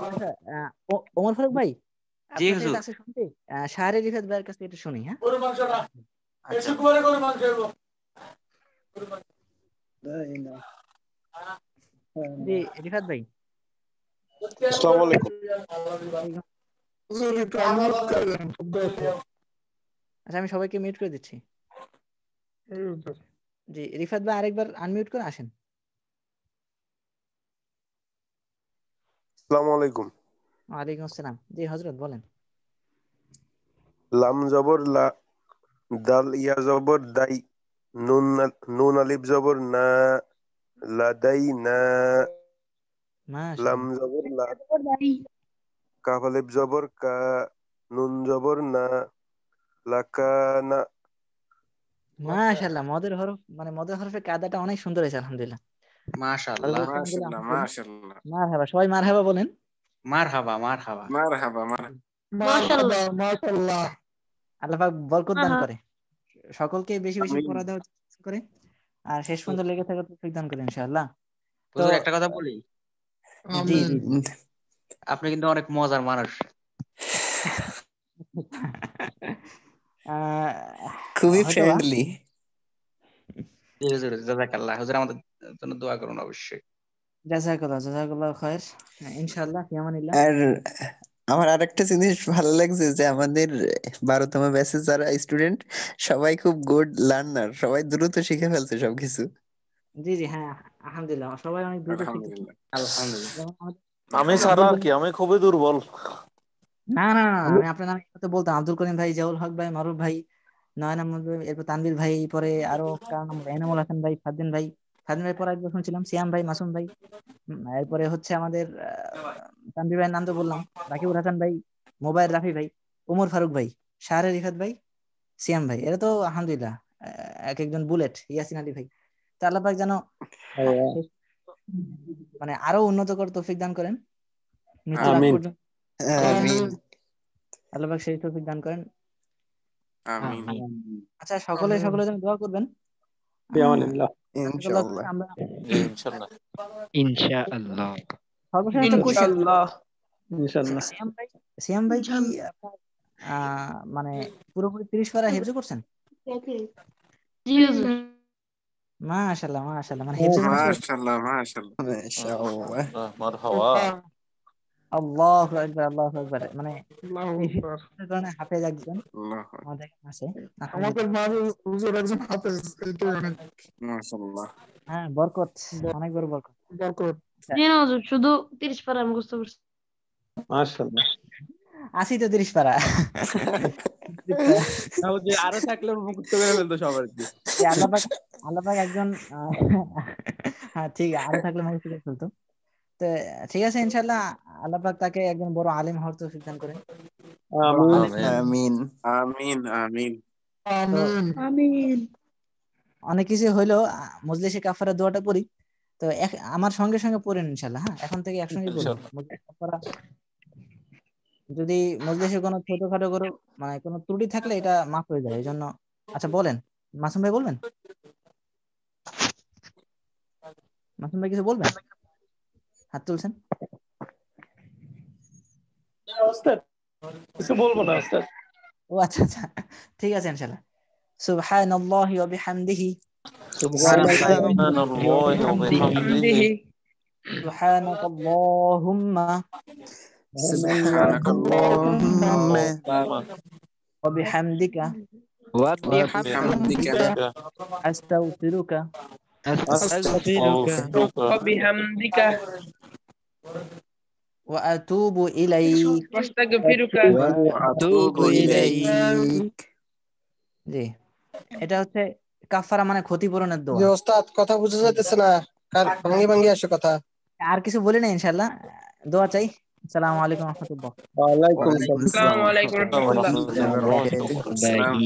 আচ্ছা, ওমর ফারুক ভাই, জি আপনার হুজুর। কাছে শুনতে শাহরি রিফাত ভাইয়ের কাছে একটু শুনি। হ্যাঁ, জি রিফাত ভাই। আসসালামু আলাইকুম। হুজুর একটু আনমিউট করে দেন, শব্দ হচ্ছে। আচ্ছা, আমি সবাইকে মিউট করে দিচ্ছি। জি রিফাত ভাই আরেকবার আনমিউট করে আসেন। আসসালামু আলাইকুম। ওয়ালাইকুম আসসালাম। জি হযরত বলেন। লাম জবর লা, দাল ইয়া জবর দাই, নুন আলিফ জবর না, লাদাই না, লাম জবর লা, কাফ আলিফ জবর কা, নুন জবর না, লাকানা। মাশাআল্লাহ, মদের হরফ, মানে মদের হরফে কাদাটা অনেক সুন্দর হয়েছে আলহামদুলিল্লাহ। মাশাআল্লাহ। মাশাআল্লাহ মাশাআল্লাহ। মারহাবা, সবাই মারহাবা বলেন। মারহাবা মারহাবা। মারহাবা মাশাআল্লাহ মাশাআল্লাহ। আল্লাহ পাক বরকত দান আহা। করে, সকলকে বেশি বেশি আমিন। পড়া দেওয়ার চেষ্টা করে, আর শেষ পর্যন্ত লেগে থাকার তৌফিক দান করে ইনশাআল্লাহ। তো হুজুর একটা কথা বলি, জি জি আপনি কিন্তু অনেক মজার মানুষ। খুবই হয়তোবা। ফ্রেন্ডলি। জি হুজুর, জাযাকাল্লাহ। হুজুর আমাদের জন্য দোয়া করুন অবশ্যই। জাযাকাল্লাহ খায়ের, ইনশাআল্লাহ, ফি আমানিল্লাহ। আর আমার আরেকটা জিনিস ভালো লাগছে যে আমাদের 12তম ব্যাচের যারা স্টুডেন্ট সবাই খুব গুড লার্নার, সবাই দ্রুত শিখে ফেলছে সবকিছু। জি জি হ্যাঁ, আলহামদুলিল্লাহ সবাই অনেক দ্রুত শিখতেছে। আলহামদুলিল্লাহ। আলহামদুলিল্লাহ। যেমন আমাদের আমি ছাড়া আব্দুল আর করিম, কি, আমি খুবই দুর্বল। না না না, আমি আপনার নামে কথা বলতাম, আব্দুল করিম ভাই, জিয়াউল হক ভাই, মারুফ ভাই, নয়ন আহমদ ভাই, এরপর তানভীর ভাই, পরে আরো কার নাম, এনামুল হাসান ভাই, ফাদ্দিন ভাই, ফাদ্দিন ভাই পরে একবার শুনছিলাম, সিয়াম ভাই, মাসুম ভাই, এরপরে হচ্ছে আমাদের তানভীর ভাইয়ের নাম তো বললাম, রাকিবুল হাসান ভাই, মোবাইর রাফি ভাই, ওমর ফারুক ভাই, শাহরে রিফাত ভাই, সিয়াম ভাই, এরা তো আলহামদুলিল্লাহ এক একজন বুলেট, ইয়াসিন আলী ভাই। তো আল্লাহ পাক যেন মানে আরো উন্নত করে তৌফিক দান করেন মৃত্যুর আগ আমিন পর্যন্ত। আমিন। আল্লাহ পাক সেই তৌফিক দান করেন। আমিন। আচ্ছা, সকলের জন্য দোয়া করবেন। ফি আমানিল্লাহ। ইনশাআল্লাহ। আমরা জি ইনশাআল্লাহ। ইনশাআল্লাহ। সর্বশেষ একটা কোশ্চেন, ইনশাআল্লাহ। ইনশাআল্লাহ। সিয়াম ভাই কি আপনার মানে পুরোপুরি 30 পারা হিফজ করছেন? জি হুজুর। মাশাআল্লাহ মাশাআল্লাহ, মানে হিফজের জন্য মাশাআল্লাহ মাশাআল্লাহ। মাশাআল্লাহ। মারহাবা। আল্লাহু আকবার আল্লাহু আকবার, মানে আল্লাহু এই আকবার। হিফজের কারণে হাফেজ একজন আল্লাহ আমাদের আছে আমাদের আলহামদুলিল্লাহ। মাঝে হুজুর একজন হাফেজ, এটাই অনেক মাশাআল্লাহ। হ্যাঁ, বরকত, অনেক বড় বরকত। বরকত। জি না হুজুর, শুধু 30 পারা মুখস্থ করছি। মাশাআল্লাহ। আসি তো 30 পারা। আরো থাকলে মুক্ত করে ফেলতো সবার কি। আল্লাহ পাক একজন হ্যাঁ ঠিক, আরো থাকলে মুখস্থ করে ফেলতো। তো ঠিক আছে, ইনশাআল্লাহ আল্লাহ পাক তাকে একজন বড় আলেম হওয়ার তৌফিক দান করেন। আমিন আমিন আমিন। আমিন আমিন। অনেক কিছু হইলো, মজলিসে কাফারা দোয়াটা পড়ি, তো আমার সঙ্গে সঙ্গে পড়েন ইনশাআল্লাহ। হ্যাঁ, এখন থেকে একসঙ্গে পড়বো মজলিসে কাফারা। যদি মজলিসে কোনো ছোটখাটো করে মানে কোনো ত্রুটি থাকলে এটা মাফ হয়ে যায়, এই জন্য। আচ্ছা বলেন, মাসুম ভাই বলবেন, মাসুম ভাই কিছু বলবেন, হাত তুলছেন। ওস্তাদ কিছু বলবো না ওস্তাদ। ও আচ্ছা আচ্ছা, ঠিক আছে ইনশাআল্লাহ। সুবহানাল্লাহি ওয়া বিহামদিহি, সুবহানাল্লাহি ওয়া বিহামদিহি, সুবহানাকাল্লাহুম্মা সুবহানাকাল্লাহুম্মা ওয়া বিহামদিকা ওয়া বিহামদিকা আস্তাগফিরুকা আস্তাগফিরুকা বিহামদিকা ওয়া আতুবু ইলাইক। ওয়াস্তাগফিরুকা। আতুবু ইলাইক। জি, এটা হচ্ছে কাফারা মানে ক্ষতিপূরণের জি দোয়া। ওস্তাদ, কথা বুঝা যাইতেছে না, ভাঙ্গি ভাঙ্গি আসে কথা। আর কিছু বলি না, ইনশাআল্লাহ দোয়া চাই। আসসালামু আলাইকুম ওয়া রাহমাতুল্লাহ। ওয়ালাইকুম ওয়ালাইকুম আসসালাম। আসসালাম আসসালামু আলাইকুম ওয়া রাহমাতুল্লাহ। রাহমাতুল্লাহি ওয়া বারাকাতুহু।